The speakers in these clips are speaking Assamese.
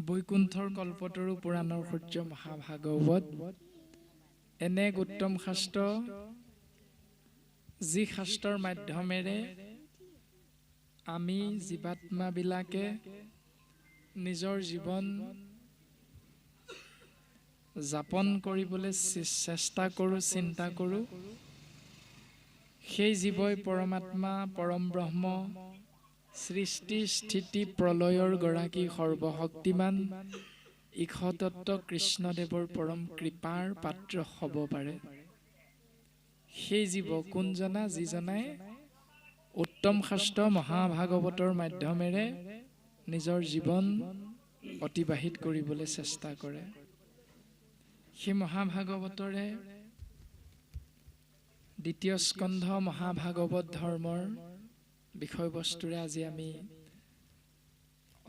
বৈকুণ্ঠৰ কল্পতৰু পুৰাণৰ সূৰ্য মহাভাগৱত এনে এক উত্তম শাস্ত্ৰ যি শাস্ত্ৰৰ মাধ্যমেৰে আমি জীৱাত্মাবিলাকে নিজৰ জীৱন যাপন কৰিবলৈ চেষ্টা কৰোঁ, চিন্তা কৰোঁ। সেই জীৱই পৰমাত্মা পৰম ব্ৰহ্ম সৃষ্টি স্থিতি প্ৰলয়ৰ গৰাকী সৰ্বশক্তিমান ঈশতত্ব কৃষ্ণদেৱৰ পৰম কৃপাৰ পাত্ৰ হ'ব পাৰে। সেই জীৱ কোন জনা? যিজনাই উত্তম শাস্ত্ৰ মহাভাগৱতৰ মাধ্যমেৰে নিজৰ জীৱন অতিবাহিত কৰিবলৈ চেষ্টা কৰে। সেই মহাভাগৱতৰে দ্বিতীয় স্কন্ধ মহাভাগৱত ধৰ্মৰ বিষয়বস্তুৰে আজি আমি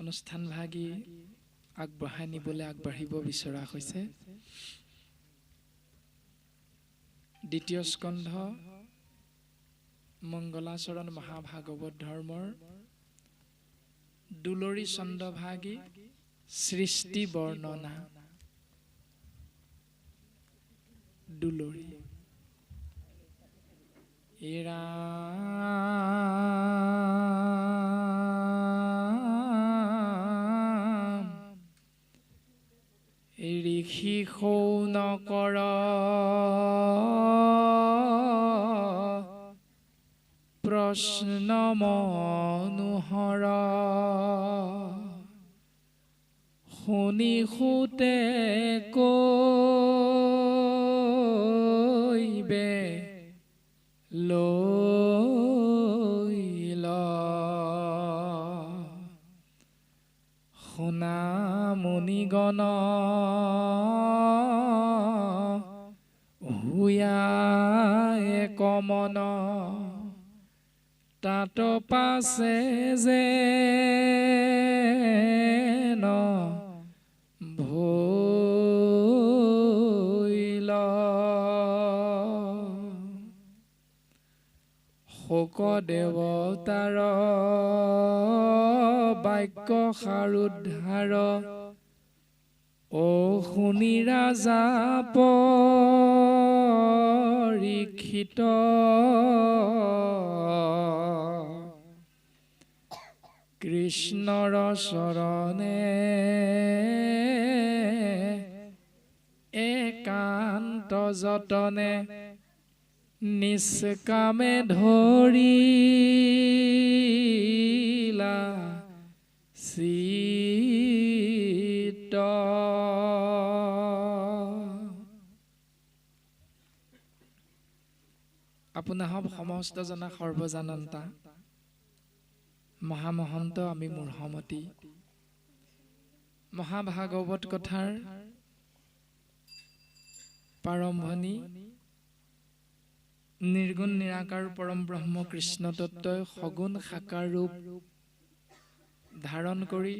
অনুষ্ঠানভাগী আগবঢ়াই নিবলৈ আগবাঢ়িব বিচৰা হৈছে। দ্বিতীয় স্কন্ধ মংগলাচৰণ মহাভাগৱত ধৰ্মৰ দুলৰী চন্দ্ৰভাগী সৃষ্টি বৰ্ণনা। দুলৰী এৰা ঋষি শৌনকৰ প্ৰশ্ন মনোহৰ শুনি সুতে কৈবে লৈল শুনা মুনিগণ হুয়ায়ে কমন তাত পাছে যে ন ভৈল শোক দেৱতাৰ বাক্য সাৰোদ্ধাৰ অ শুনি ৰাজা পৰীক্ষিত কৃষ্ণৰ চৰণে একান্ত যতনে নিষ্কামে ধৰিলা চিত্ত আপোনাসৱ সমস্ত জনা সৰ্বজানন্তা মহামহন্ত আমি মূঢ়মতী মহাভাগৱত কথাৰ প্ৰাৰম্ভণি নিৰ্গুণ নিৰাকাৰ পৰম ব্ৰহ্ম কৃষ্ণ তত্ত্বই সগুণ সাকাৰ ৰূপ ধাৰণ কৰি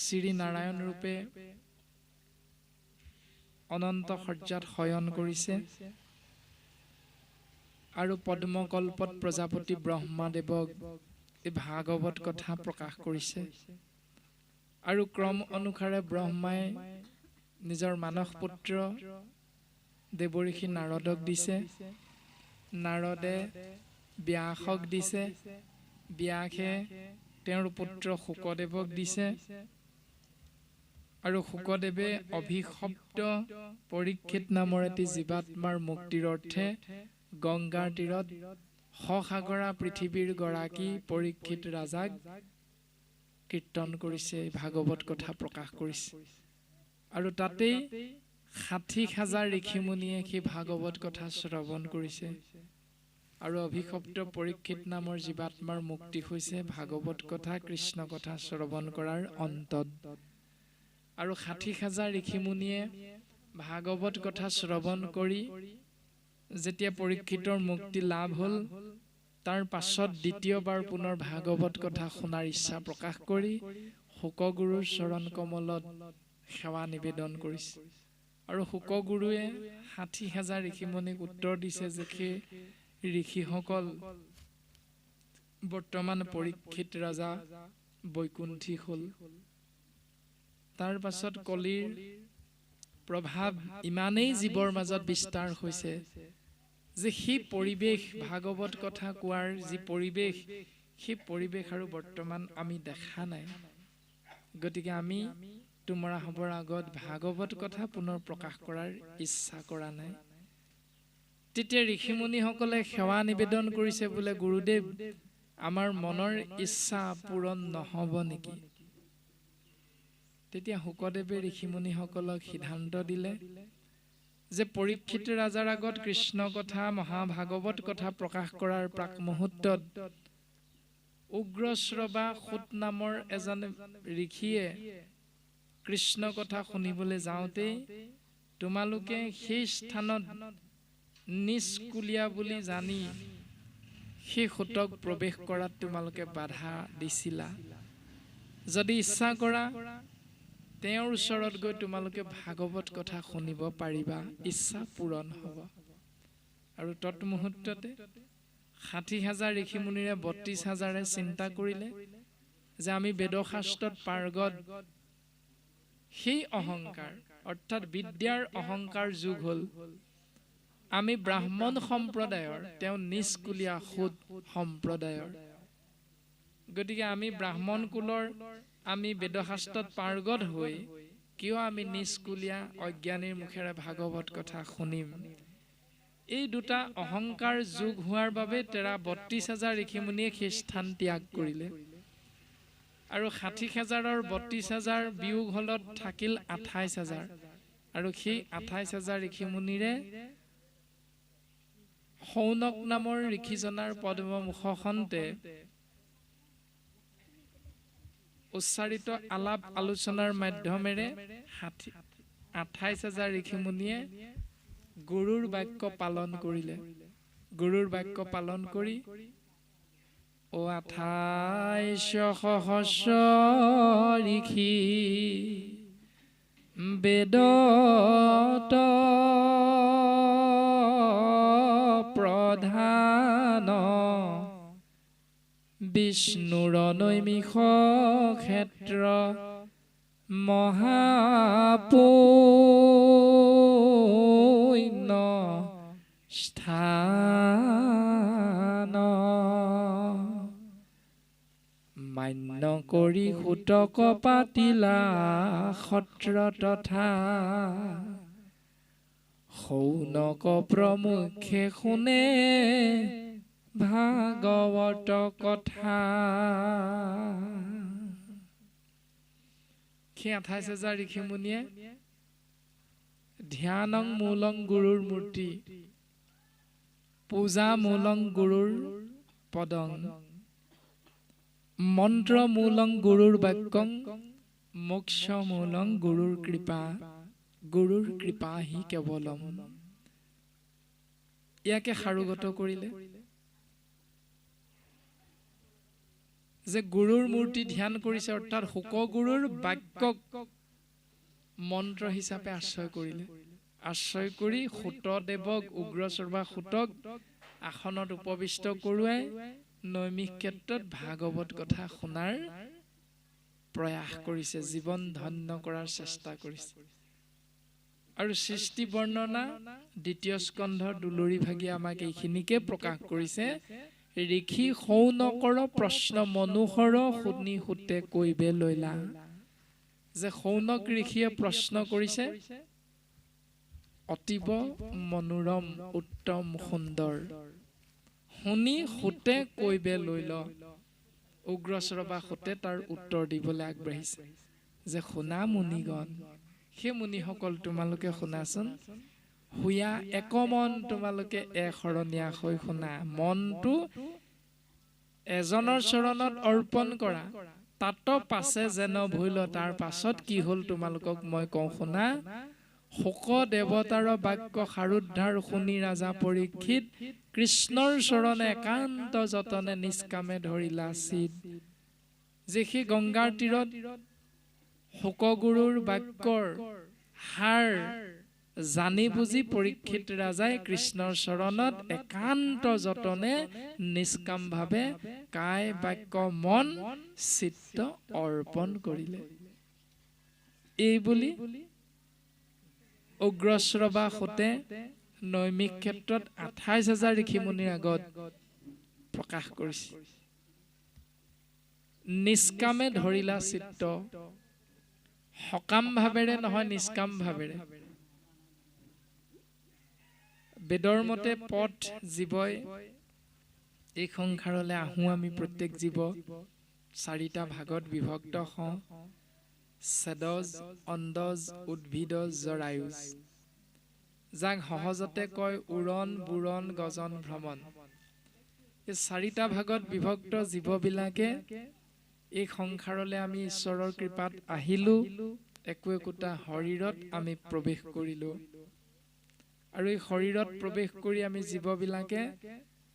শ্ৰী নাৰায়ণ ৰূপে অনন্ত সজ্জাত শয়ন কৰিছে আৰু পদ্মকল্পত প্ৰজাপতি ব্ৰহ্মাদেৱক এই ভাগৱত কথা প্ৰকাশ কৰিছে আৰু ক্ৰম অনুসাৰে ব্ৰহ্মাই নিজৰ মানস পুত্ৰ দেৱঋষি নাৰদক দিছে, নাৰদে ব্যাসক দিছে, ব্যাসে তেওঁৰ পুত্ৰ শুকদেৱক দিছে আৰু শুকদেৱে অভিশপ্ত পৰীক্ষিত নামৰ এটি জীৱাত্মাৰ মুক্তিৰ অৰ্থে গংগাৰ তীৰত সসাগৰা পৃথিৱীৰ গৰাকী পৰীক্ষিত ৰাজাক কীৰ্তন কৰিছে, ভাগৱত কথা প্ৰকাশ কৰিছে আৰু তাতেই ৬০,০০০ ঋষিমুনিয়ে সেই ভাগৱত কথা শ্ৰৱণ কৰিছে আৰু অভিশপ্ত পৰীক্ষিত নামৰ জীৱাত্মাৰ মুক্তি হৈছে ভাগৱত কথা কৃষ্ণ কথা শ্ৰৱণ কৰাৰ অন্তত আৰু ৬০,০০০ ঋষিমুনিয়ে ভাগৱত কথা শ্ৰৱণ কৰি যেতিয়া পৰীক্ষিতৰ মুক্তি লাভ হ'ল তাৰ পাছত দ্বিতীয়বাৰ পুনৰ ভাগৱত কথা শুনাৰ ইচ্ছা প্ৰকাশ কৰি শুকগুৰুৰ চৰণ কমলত সেৱা নিবেদন কৰিছে আৰু শুকগুৰুৱে ৬০,০০০ ঋষিমুনিক উত্তৰ দিছে যে সেই ঋষিসকল বৰ্তমান পৰীক্ষিত ৰাজা বৈকুণ্ঠী হ'ল তাৰ পাছত কলিৰ প্ৰভাৱ ইমানেই জীৱৰ মাজত বিস্তাৰ হৈছে যে সেই পৰিৱেশ ভাগৱত কথা কোৱাৰ যি পৰিৱেশ সেই পৰিৱেশ আৰু বৰ্তমান আমি দেখা নাই। গতিকে আমি তোমৰা হবৰ আগত ভাগৱত কথা পুনৰ প্ৰকাশ কৰাৰ ইচ্ছা কৰা নাই। তেতিয়া ঋষিমুনিসকলে সেৱা নিবেদন কৰিছে বোলে গুৰুদেৱ আমাৰ মনৰ ইচ্ছা পূৰণ নহ'ব নেকি? তেতিয়া শুকদেৱে ঋষিমুনিসকলক সিদ্ধান্ত দিলে যে পৰীক্ষিত ৰাজাৰ আগত কৃষ্ণ কথা মহাভাগৱত কথা প্ৰকাশ কৰাৰ প্ৰাক মুহূৰ্তত উগ্ৰশ্ৰৱা সুত নামৰ এজন ঋষিয়ে কৃষ্ণ কথা শুনিবলৈ যাওঁতেই তোমালোকে সেই স্থানত নিষ্কুলীয়া বুলি জানি সেই সুতক প্ৰৱেশ কৰাত তোমালোকে বাধা দিছিলা। যদি ইচ্ছা কৰা তেওঁৰ ওচৰত গৈ তোমালোকে ভাগৱত কথা শুনিব পাৰিবা, ইচ্ছা পূৰণ হ'ব। আৰু তৎমুহূৰ্ততে ৬০,০০০ ঋষিমুনিৰে ৩২,০০০ চিন্তা কৰিলে যে আমি বেদশাস্ত্ৰত পাৰ্গত। সেই অহংকাৰ অৰ্থাৎ বিদ্যাৰ অহংকাৰ যোগ হ'ল। আমি ব্ৰাহ্মণ সম্প্ৰদায়ৰ, তেওঁ নিষ্কুলীয়া সুত সম্প্ৰদায়ৰ। গতিকে আমি ব্ৰাহ্মণ কুলৰ, আমি বেদশাস্ত্ৰত পাৰ্গত হৈ কিয় আমি নিষ্কুলীয়া অজ্ঞানীৰ মুখেৰে ভাগৱত কথা শুনিম? এই দুটা অহংকাৰ যোগ হোৱাৰ বাবে ৩২,০০০ ঋষিমুনিয়ে সেই স্থান ত্যাগ কৰিলে। আৰু ৬০,০০০ৰ ৩২,০০০ বিয়োগ হলত থাকিল ২৮,০০০। আৰু সেই ২৮,০০০ ঋষিমুনিৰে শৌনক নামৰ ঋষিজনাৰ পদ্ম মুখখনতে উচ্চাৰিত আলাপ আলোচনাৰ মাধ্যমেৰে ২৮,০০০ ঋষিমুনিয়ে গুৰুৰ বাক্য পালন কৰিলে। গুৰুৰ বাক্য পালন কৰি ২৮,০০০ ঋষি বেদত প্ৰধান বিষ্ণুৰ নৈমিষ ক্ষেত্ৰ মহাপুণ্য স্থান মান্য কৰি সুতক পাতিলা সত্ৰ তথা শৌনক প্ৰমুখে শুনে ভাগৱত কথা। সেই ২৮,০০০ ঋষিমুনিয়ে ধ্যানং মূলং গুৰুৰ মূৰ্তি, পূজা মূলং গুৰুৰ পদং, মন্ত্ৰ মূলং গুৰুৰ বাক্যং, মোক্ষ মূলং গুৰুৰ কৃপা, গুৰুৰ কৃপা হি কেৱলম। ইয়াকে সাৰোগত কৰিলে যে গুৰুৰ মূৰ্তি ধ্যান কৰিছে, অৰ্থাৎ শুকগুৰুৰ বাক্যক মন্ত্ৰ হিচাপে আশ্ৰয় কৰিলে। আশ্ৰয় কৰি সুতদেৱক, উগ্ৰশ্ৰৱা সুতক আসনত উপবিষ্ট কৰোৱাই নৈমিষ ক্ষেত্ৰত ভাগৱত কথা শুনাৰ প্ৰয়াস কৰিছে, জীৱন ধন্য কৰাৰ চেষ্টা কৰিছে। আৰু সৃষ্টি বৰ্ণনা দ্বিতীয় স্কন্ধৰ দুলৰি ভাগি আমাক এইখিনিকে প্ৰকাশ কৰিছে। ঋষি শৌনকৰ প্ৰশ্ন মনোহৰ শুনি সুতে কৈবে লৈলা। যে শৌনক ঋষিয়ে প্ৰশ্ন কৰিছে অতীব মনোৰম, উত্তম, সুন্দৰ, শুনি সুতে কৈবে লৈল। উগ্ৰশ্ৰৱা সুতে তাৰ উত্তৰ দিবলৈ আগবাঢ়িছে যে শুনা মুনিগণ, সেই মুনিসকল তোমালোকে শুনাচোন। হুয়া একমন তোমালোকে এশৰণীয়া হৈ শুনা। মনটো এজনৰ চৰণত অৰ্পণ কৰা, তাত পাছে যেন ভুল। তাৰ পাছত কি হ'ল তোমালোকক মই কওঁ শুনা। শুক দেৱতাৰ বাক্য সাৰোদ্ধাৰ শুনি ৰাজা পৰীক্ষিত কৃষ্ণৰ চৰণে একান্ত যতনে নিষ্কামে ধৰিলা চিত। যে সেই গংগাৰ তীৰত শুকগুৰুৰ বাক্যৰ সাৰ জানি বুজি পৰীক্ষিত ৰাজাই কৃষ্ণৰ চৰণত একান্ত যতনে নিষ্কাম ভাৱে কায় বাক্য মন চিত্ত অৰ্পণ কৰিলে। এই বুলি উগ্ৰশ্ৰৱা সতে নৈমিক ক্ষেত্ৰত 28,000 ঋষিমুনিৰ আগত প্ৰকাশ কৰিছে। নিষ্কামে ধৰিলা চিত্ত, সকাম ভাৱেৰে নহয় নিষ্কাম ভাৱেৰে। বেদৰ মতে পথ জীৱই এই সংসাৰলৈ আহোঁ আমি প্ৰত্যেক জীৱ 4টা ভাগত বিভক্ত হওঁ। চেদজ, অণ্ডজ, উদ্ভিদজ, জৰায়ুজ, যাক সহজতে কয় উৰণ, বুৰণ, গজন, ভ্ৰমণ। এই 4টা ভাগত বিভক্ত জীৱবিলাকে এই সংসাৰলৈ আমি ঈশ্বৰৰ কৃপাত আহিলো, একোটা শৰীৰত আমি প্ৰৱেশ কৰিলো। আৰু এই শৰীৰত প্ৰৱেশ কৰি আমি জীৱবিলাকে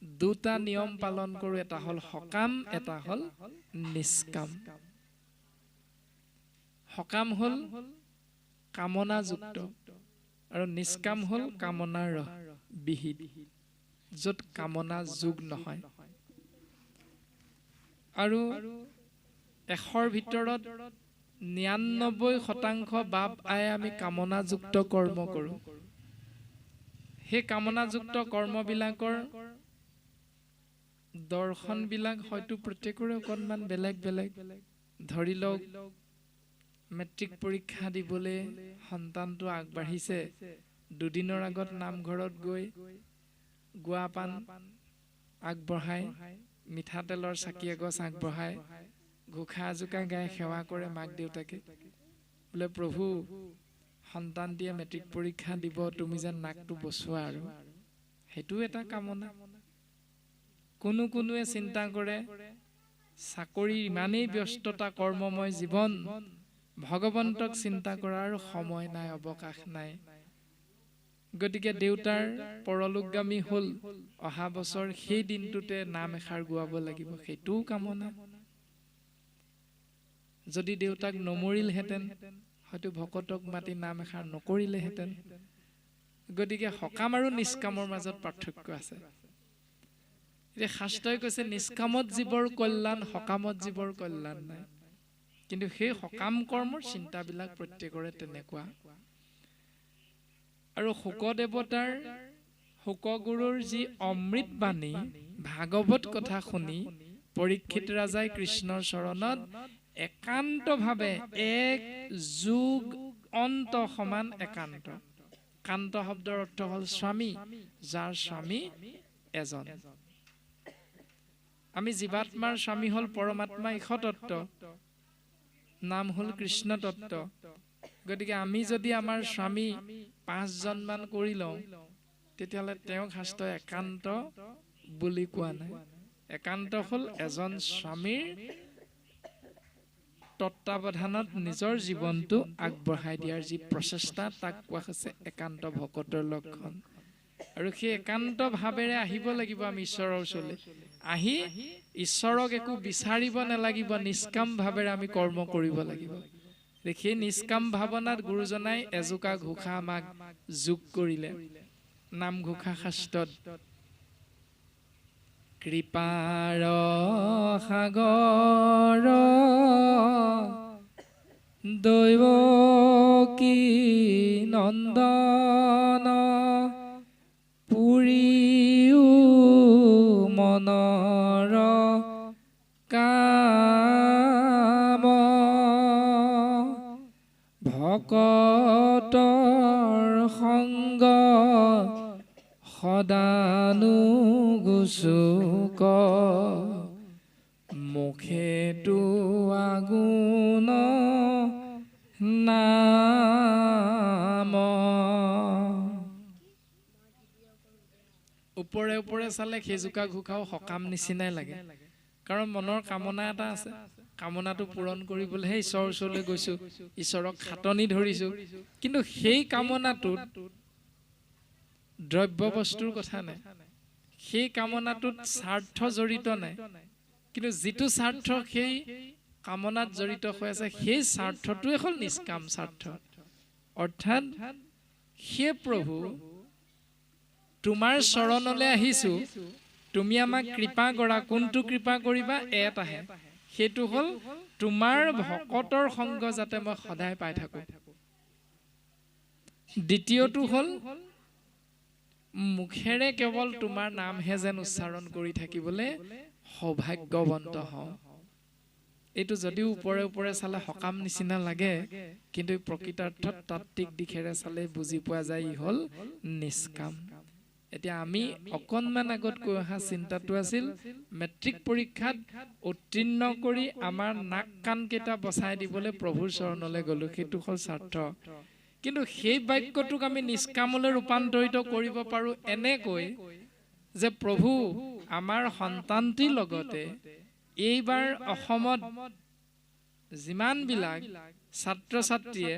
2টা নিয়ম পালন কৰো, এটা হ'ল সকাম, এটা হ'ল নিষ্কাম। সকাম হ'ল কামনাযুক্ত আৰু নিষ্কাম হ'ল কামনাৰ বিহিত, য'ত কামনা যোগ নহয়। আৰু 100ৰ ভিতৰত 99% বাপ আয়ে আমি কামনাযুক্ত কৰ্ম কৰো। সেই কামনাযুক্ত কৰ্মবিলাকৰ দৰ্শনবিলাক হয়তো প্ৰত্যেকৰে অকণমান বেলেগ বেলেগ। ধৰি লওক মেট্ৰিক পৰীক্ষা দিবলৈ সন্তানটো আগবাঢ়িছে, দুদিনৰ আগত নামঘৰত গৈ গুৱা পাণ আগবঢ়াই, মিঠাতেলৰ চাকি এগছ আগবঢ়াই, ঘোষা এজোকা গাই সেৱা কৰে মাক দেউতাকে। বোলে প্ৰভু, সন্তানটিয়ে মেট্ৰিক পৰীক্ষা দিব, তুমি যেন নাকটো বচোৱা। আৰু সেইটোও এটা কামনা। কোনোৱে চিন্তা কৰে চাকৰিৰ ইমানেই ব্যস্ততা, কৰ্মময় জীৱন, ভগৱন্তক চিন্তা কৰাৰ সময় নাই, অৱকাশ নাই। গতিকে দেউতাৰ পৰলোকগামী হ'ল, অহা বছৰ সেই দিনটোতে নাম এষাৰ গোৱাব লাগিব, সেইটোও কামনা। যদি দেউতাক নমৰিলহেঁতেন হয়তো ভকতক মাতি নাম এষাৰ নকৰিলেহেঁতেন। গতিকে সকাম আৰু নিষ্কামৰ মাজত পাৰ্থক্য আছে। এতিয়া শাস্ত্ৰই কৈছে নিষ্কামত জীৱৰ কল্যাণ, সকামত জীৱৰ কল্যাণ নাই। কিন্তু সেই সকাম কৰ্মৰ চিন্তাবিলাক প্ৰত্যেকৰে তেনেকুৱা। আৰু শুকদেৱতাৰ, শুকগুৰুৰ যি অমৃত বাণী, ভাগৱত কথা শুনি পৰীক্ষিত ৰাজাই কৃষ্ণৰ চৰণত একান্তভাৱে এক যুগ অন্ত সমান একান্ত। কান্ত শব্দৰ অৰ্থ হ'ল স্বামী, যাৰ স্বামী এজন। আমি জীৱাত্মাৰ স্বামী হ'ল পৰমাত্মা ঈশতত্ত্ব, নাম হ'ল কৃষ্ণ তত্ত্ব। গতিকে আমি যদি আমাৰ স্বামী 5 জনমান কৰি লওঁ, তেতিয়াহ'লে তেওঁক শাস্ত্ৰই একান্ত বুলি কোৱা নাই। একান্ত হ'ল এজন স্বামীৰ তত্ত্বাৱধানত নিজৰ জীৱনটো আগবঢ়াই দিয়াৰ যি প্ৰচেষ্টা, তাক কোৱা হৈছে একান্ত ভকতৰ লক্ষণ। আৰু সেই একান্ত ভাৱেৰে আহিব লাগিব আমি ঈশ্বৰৰ ওচৰলৈ। আহি ঈশ্বৰক একো বিচাৰিব নালাগিব, নিষ্কাম ভাৱেৰে আমি কৰ্ম কৰিব লাগিব। সেই নিষ্কাম ভাৱনাত গুৰুজনাই এজোকা ঘোষা আমাক যোগ কৰিলে। নামঘোষা শাস্ত্ৰত কৃপাৰ সাগৰ দৈৱকী নন্দন, পুৰিও মনৰ কাম, ভকতৰ সংগ সদানুগোচোক, মুখেতো আগুণ নাম। ওপৰে ওপৰে চালে সেইজোকা ঘোষাও সকাম নিচিনাই লাগে, কাৰণ মনৰ কামনা এটা আছে। কামনাটো পূৰণ কৰিবলৈহে ঈশ্বৰৰ ওচৰলৈ গৈছো, ঈশ্বৰক খাটনি ধৰিছো। কিন্তু সেই কামনাটোত দ্ৰব্য বস্তুৰ কথা নাই, সেই কামনাটোত স্বাৰ্থ জড়িত নাই। কিন্তু যিটো স্বাৰ্থ সেই কামনাত জড়িত হৈ আছে, সেই স্বাৰ্থটোৱে হ'ল নিষ্কাম স্বাৰ্থ। অৰ্থাৎ হে প্ৰভু, তোমাৰ চৰণলৈ আহিছো, তুমি আমাক কৃপা কৰা। কোনটো কৃপা কৰিবা? এটাহে, সেইটো হ'ল তোমাৰ ভকতৰ সংগ যাতে মই সদায় পাই থাকো। দ্বিতীয়টো হ'ল মুখেৰে কেৱল তোমাৰ নামহে যেন উচ্চাৰণ কৰি থাকিবলৈ সৌভাগ্যৱন্ত হওঁ। এইটো যদিও ওপৰে ওপৰে চালে সকাম নিচিনা লাগে, কিন্তু প্ৰকৃতাৰ্থত তাত্ত্বিক দিশেৰে চালে বুজি পোৱা যায় ই হ'ল নিষ্কাম। এতিয়া আমি অকণমান আগত কৈ অহা চিন্তাটো আছিল মেট্ৰিক পৰীক্ষাত উত্তীৰ্ণ কৰি আমাৰ নাক কাণকেইটা বচাই দিবলৈ প্ৰভুৰ চৰণলৈ গ'লো, সেইটো হ'ল স্বাৰ্থ। কিন্তু সেই বাক্যটোক আমি নিষ্কামলৈ ৰূপান্তৰিত কৰিব পাৰোঁ এনেকৈ যে প্ৰভু আমাৰ সন্তানটিৰ লগতে এইবাৰ অসমত যিমানবিলাক ছাত্ৰ ছাত্ৰীয়ে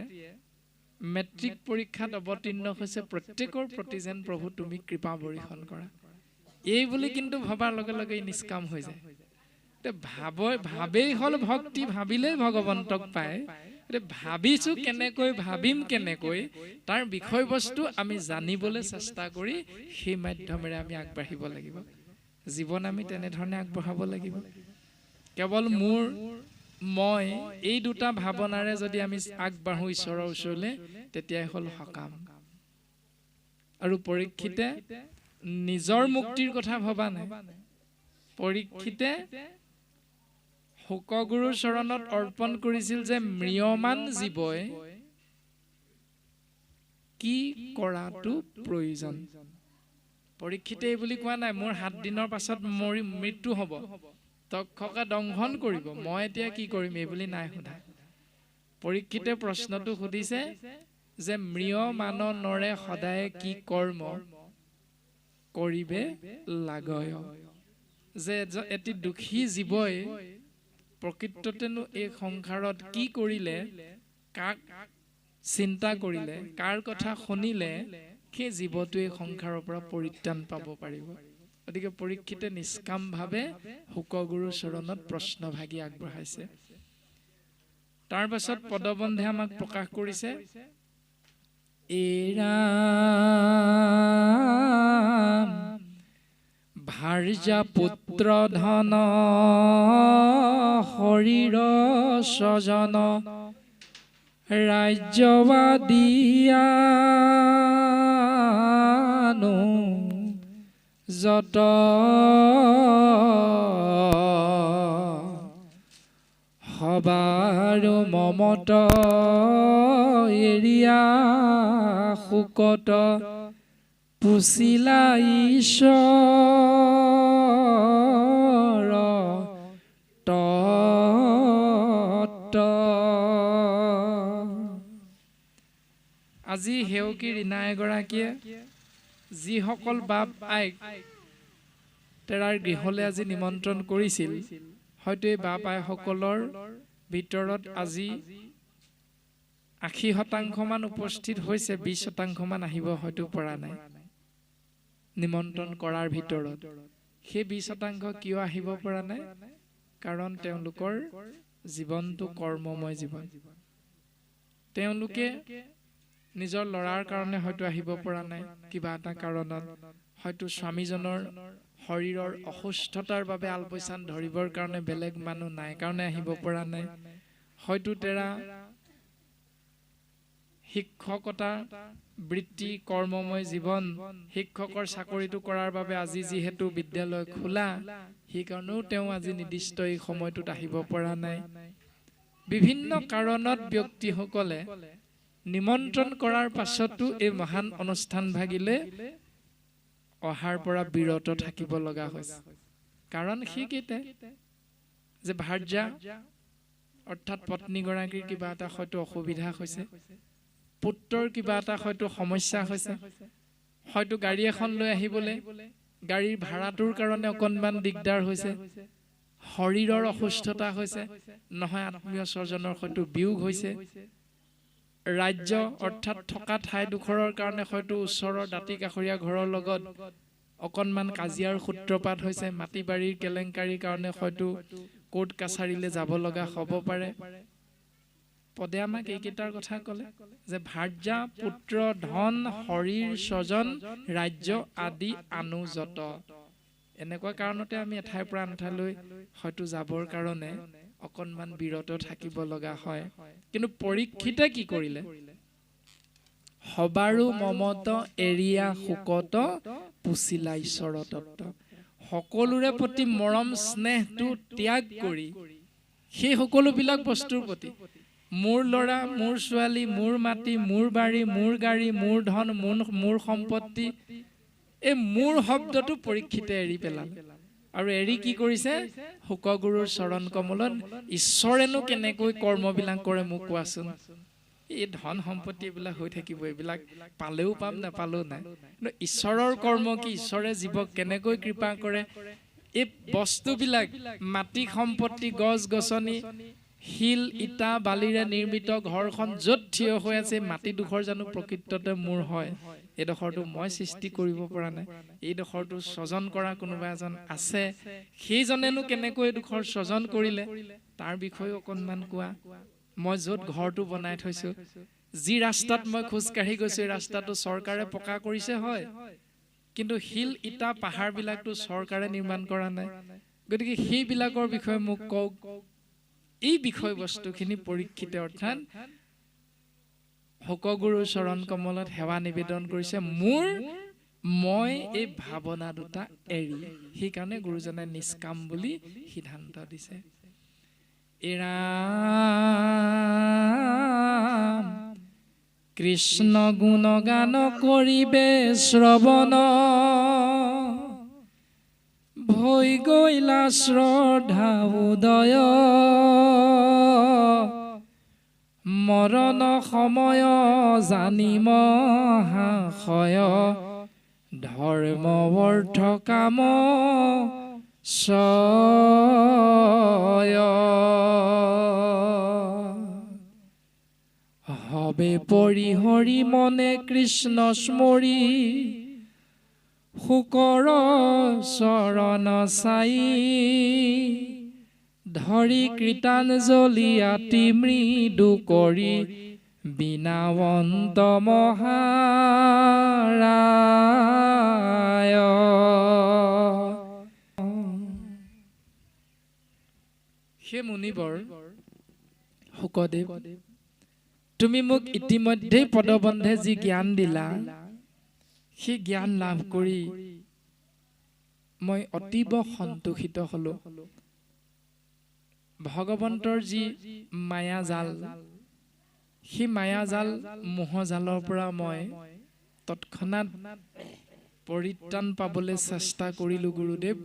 মেট্ৰিক পৰীক্ষাত অৱতীৰ্ণ হৈছে প্ৰত্যেকৰ প্ৰতি যেন প্ৰভু তুমি কৃপা বৰ্ষণ কৰা, এই বুলি কিন্তু ভবাৰ লগে লগে নিষ্কাম হৈ যায়। ভাবেই হ'ল ভক্তি, ভাবিলেই ভগৱন্তক পায়। ভাবিছো কেনেকৈ, ভাবিম কেনেকৈ, তাৰ বিষয়বস্তু আমি জানিবলৈ চেষ্টা কৰি সেই মাধ্যমেৰে আমি আগবাঢ়িব লাগিব। জীৱন আমি তেনেধৰণে আগবঢ়াব লাগিব। কেৱল মোৰ মই এই দুটা ভাৱনাৰে যদি আমি আগবাঢ়ো ঈশ্বৰৰ ওচৰলৈ, তেতিয়াই হ'ল সকাম। আৰু পৰীক্ষিতে নিজৰ মুক্তিৰ কথা ভবা নাই। পৰীক্ষিতে শুকগুৰুৰ চৰণত অৰ্পণ কৰিছিল যে ম্ৰিয়মান জীৱই কি কৰাটো প্ৰয়োজন। পৰীক্ষিতে এই বুলি কোৱা নাই মোৰ 7 দিনৰ পাছত মৃত্যু হ'ব, তক্ষকে দংশন কৰিব, মই এতিয়া কি কৰিম এই বুলি নাই সোধা। পৰীক্ষিতে প্ৰশ্নটো সুধিছে যে ম্ৰিয়মান নৰে সদায় কি কৰ্ম কৰিবে লাগয়। যে এটি দুখী জীৱই প্ৰকৃততেনো এই সংসাৰত কি কৰিলে, কাক চিন্তা কৰিলে, কাৰ কথা শুনিলে সেই জীৱটোৱে সংসাৰৰ পৰা পৰিত্ৰাণ পাব পাৰিব। গতিকে পৰীক্ষিতে নিষ্কামভাৱে শুকগুৰুৰ চৰণত প্ৰশ্নভাগী আগবঢ়াইছে। তাৰ পাছত পদবন্ধে আমাক প্ৰকাশ কৰিছে এৰাম ভাৰ্যা পুত্ৰ ধন শৰীৰ স্বজন ৰাজ্যবাদিয়ানো যত সবাৰো মমত এৰিয়া শুকত পুছিলা ঈশ্বৰ তত। আজি সেৱকী ৰীণা এগৰাকীয়ে যিসকল বাপ আইক তেৰাৰ গৃহলৈ আজি নিমন্ত্ৰণ কৰিছিল, হয়তো এই বাপ আইসকলৰ ভিতৰত আজি 80% উপস্থিত হৈছে, 20% আহিব হয়তো পৰা নাই নিমন্ত্ৰণ কৰাৰ ভিতৰত। সেই 20% কিয় আহিব পৰা নাই? কাৰণ তেওঁলোকৰ জীৱনটো কৰ্মময় জীৱন। তেওঁলোকে নিজৰ ল'ৰাৰ কাৰণে হয়তো আহিব পৰা নাই, কিবা এটা কাৰণত, হয়তো স্বামীজনৰ শৰীৰৰ অসুস্থতাৰ বাবে আলপৈচান ধৰিবৰ কাৰণে বেলেগ মানুহ নাই কাৰণে আহিব পৰা নাই, হয়তো তেৰা শিক্ষকতা বৃত্তি কৰ্মময় জীৱন, শিক্ষকৰ চাকৰিটো কৰাৰ বাবে আজি যিহেতু বিদ্যালয় খোলা, সেইকাৰণেও তেওঁ আজি নিৰ্দিষ্ট এই সময়টোত আহিব পৰা নাই। বিভিন্ন কাৰণত ব্যক্তিসকলে নিমন্ত্ৰণ কৰাৰ পাছতো এই মহান অনুষ্ঠান ভাগিলে অহাৰ পৰা বিৰত থাকিব লগা হৈছে। কাৰণ সেইকেইটাই যে ভাৰ্যা অৰ্থাৎ পত্নীগৰাকীৰ কিবা এটা হয়তো অসুবিধা হৈছে, পুত্ৰৰ কিবা এটা হয়তো সমস্যা হৈছে, হয়তো গাড়ী এখন লৈ আহিবলৈ গাড়ীৰ ভাড়াটোৰ কাৰণে অকণমান দিগদাৰ হৈছে, শৰীৰৰ অসুস্থতা হৈছে, নহয় আত্মীয় স্বজনৰ হয়তো বিয়োগ হৈছে, ৰাজ্য অৰ্থাৎ থকা ঠাইডোখৰৰ কাৰণে হয়তো ওচৰৰ দাঁতি কাষৰীয়া ঘৰৰ লগত অকণমান কাজিয়াৰ সূত্ৰপাত হৈছে, মাটি বাৰীৰ কেলেংকাৰীৰ কাৰণে হয়তো কোৰ্ট কাছাৰীলৈ যাব লগা হ'ব পাৰে। পদে আমাক এইকেইটাৰ কথা ক'লে যে ভাৰ্যা পুত্ৰ ধন শৰীৰ স্বজন ৰাজ্য আদি আনো যত। এনেকুৱা কাৰণতে আমি এঠাইৰ পৰা আন ঠাইলৈ হয়তো যাবৰ কাৰণে অকণমান বিৰত থাকিব লগা হয় কিন্তু পৰীক্ষিতে কি কৰিলে হবাৰু মমত এৰিয়া শুকত পুচিলা ঈশ্বৰ তত্ত্ব সকলোৰে প্ৰতি মৰম স্নেহটো ত্যাগ কৰি সেই সকলোবিলাক বস্তুৰ প্ৰতি মোৰ ল'ৰা মোৰ ছোৱালী মোৰ মাটি মোৰ বাৰী মোৰ গাড়ী মোৰ ধন মোৰ সম্পত্তি এই মোৰ শব্দটো পৰীক্ষিতে এৰি পেলালে আৰু এৰি কি কৰিছে শুকগুৰুৰ চৰণ কমলত ঈশ্বৰেনো কেনেকৈ কৰ্মবিলাক কৰে মোক কোৱাচোন এই ধন সম্পত্তি এইবিলাক হৈ থাকিব এইবিলাক পালেও পাম নাপালেও নাই কিন্তু ঈশ্বৰৰ কৰ্ম কি ঈশ্বৰে জীৱক কেনেকৈ কৃপা কৰে এই বস্তুবিলাক মাটি সম্পত্তি গছ গছনি শিল ইটা বালিৰে নিৰ্মিত ঘৰখন য'ত থিয় হৈ আছে মাটিডোখৰ জানো প্ৰকৃততে মোৰ হয় এইডোখৰটো মই সৃষ্টি কৰিব পৰা নাই এইডোখৰটো স্বজন কৰা কোনোবা এজন আছে সেইজনেনো কেনেকৈ এইডোখৰ স্বজন কৰিলে তাৰ বিষয়ে অকণমান কোৱা মই য'ত ঘৰটো বনাই থৈছো যি ৰাস্তাত মই খোজকাঢ়ি গৈছো এই ৰাস্তাটো চৰকাৰে পকা কৰিছে হয় কিন্তু শিল ইটা পাহাৰবিলাকতো চৰকাৰে নিৰ্মাণ কৰা নাই গতিকে সেইবিলাকৰ বিষয়ে মোক কওক এই বিষয়বস্তুখিনি পৰীক্ষিতে অৰ্থাৎ শুকগুৰুৰ চৰণ কমলত সেৱা নিবেদন কৰিছে মই এই ভাৱনা দুটা এৰি সেইকাৰণে গুৰুজনে নিষ্কাম বুলি সিদ্ধান্ত দিছে এৰাম কৃষ্ণ গুণগান কৰিবে শ্ৰৱণ ভৈ গৈলা শ্ৰদ্ধা উদয় মৰণ সময় জানিম হাশয় ধৰ্ম অৰ্থ কাম হবে পৰিহৰি মনে কৃষ্ণ স্মৰি শুকৰ চৰণ চাই ধৰি কৃতাঞ্জলি আতি মৃদু কৰি বিনাৱন্ত মহাৰায় হে মুনিবৰ শুকদেৱ তুমি মোক ইতিমধ্যে পদবন্ধে যি জ্ঞান দিলা সেই জ্ঞান লাভ কৰি মই অতীব সন্তোষিত হলো ভগৱন্তৰ যি মায়াজাল সেই মায়াজাল মোহজালৰ পৰা মই তৎক্ষণাৎ পৰিত্ৰাণ পাবলৈ চেষ্টা কৰিলো গুৰুদেৱ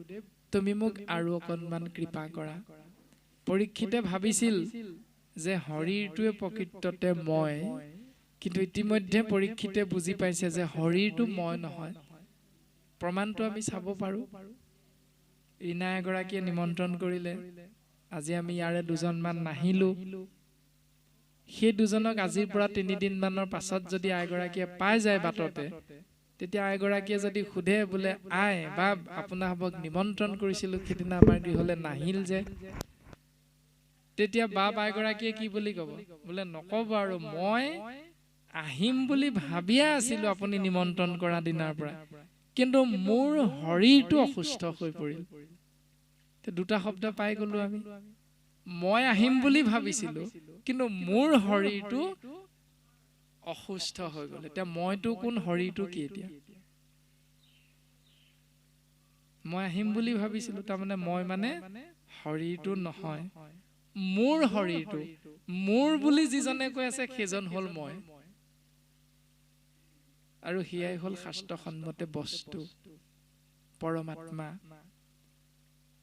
তুমি মোক আৰু অকণমান কৃপা কৰা পৰীক্ষিতে ভাবিছিল যে শৰীৰটোৱে প্ৰকৃততে মই কিন্তু ইতিমধ্যে পৰীক্ষিতে বুজি পাইছে যে শৰীৰটো মই নহয় প্ৰমাণটো আমি চাব পাৰো ৰীণা এগৰাকীয়ে নিমন্ত্ৰণ কৰিলে আজি আমি ইয়াৰে দুজনমান নাহিলো সেই দুজনক আজিৰ পৰা 3 দিন মানৰ পাছত যদি আইগৰাকীয়ে পাই যায় বাটতে তেতিয়া আইগৰাকীয়ে যদি সোধে বোলে আই বা আপোনাক নিমন্ত্ৰণ কৰিছিলো সেইদিনা আমাৰ গৃহলৈ নাহিল যে তেতিয়া বাপ আইগৰাকীয়ে কি বুলি ক'ব বোলে নকব আৰু মই আহিম বুলি ভাবিয়া আছিলো আপুনি নিমন্ত্ৰণ কৰা দিনাৰ পৰা কিন্তু মোৰ শৰীৰটো অসুস্থ হৈ পৰিল দুটা শব্দ পাই গলো আমি মই আহিম বুলি ভাবিছিলো কিন্তু মোৰ শৰীৰটো অসুস্থ হৈ গ'ল এতিয়া মইতো কোন শৰীৰটো কি এতিয়া মই আহিম বুলি ভাবিছিলো তাৰমানে মই মানে শৰীৰটো নহয় মোৰ শৰীৰটো মোৰ বুলি যিজনে কৈ আছে সেইজন হল মই আৰু হিয়াই হল শাস্ত্ৰসন্মতে বস্তু পৰমাত্মা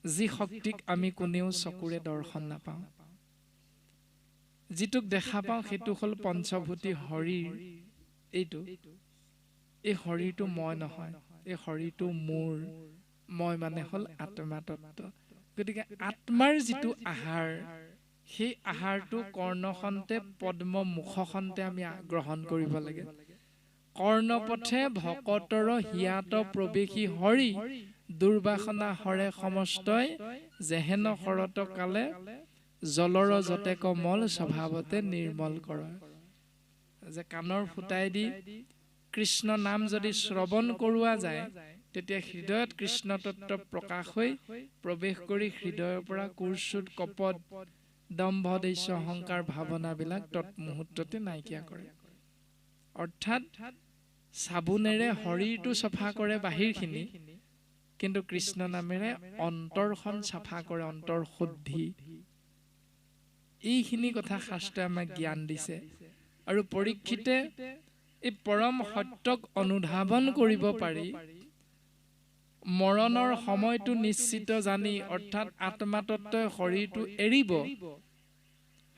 যি শক্তিক আমি কোনেও চকুৰে দৰ্শন নাপাওঁ যিটোক দেখা পাওঁ সেইটো হল পঞ্চভূতি শৰীৰ এইটো এই শৰীৰটো মই নহয় এই শৰীৰটো মোৰ মই মানে হল আত্মা তত্ত্ব গতিকে আত্মাৰ যিটো আহাৰ সেই আহাৰটো কৰ্ণখন্তে পদ্ম মুখখন্তে আমি গ্ৰহণ কৰিব লাগে কৰ্ণপথে ভকতৰ হিয়াত প্ৰৱেশী হৰি দুৰ্বাসনা হৰে সমস্তই যেহেন শৰত কালে জলৰ যতে কমল স্বভাৱতে নিৰ্মল কৰ যে কাণৰ ফুটাই দি কৃষ্ণ নাম যদি শ্ৰৱণ কৰোৱা যায় তেতিয়া হৃদয়ত কৃষ্ণ তত্ত্ব প্ৰকাশ হৈ প্ৰৱেশ কৰি হৃদয়ৰ পৰা কুৰচুত কপট দম্ভ দেশ্য অহংকাৰ ভাৱনাবিলাক তৎমুহূৰ্ততে নাইকিয়া কৰে। অৰ্থাৎ চাবোনেৰে শৰীৰটো চফা কৰে বাহিৰখিনি, কিন্তু কৃষ্ণ নামেৰে অন্তৰখন চাফা কৰে, অন্তৰ শুদ্ধি। এইখিনি কথা শাস্ত্ৰই আমাক জ্ঞান দিছে। আৰু পৰীক্ষিতে এই পৰম সত্যক অনুধাৱন কৰিব পাৰি মৰণৰ সময়টো নিশ্চিত জানি, অৰ্থাৎ আত্মাতত্বই শৰীৰটো এৰিব।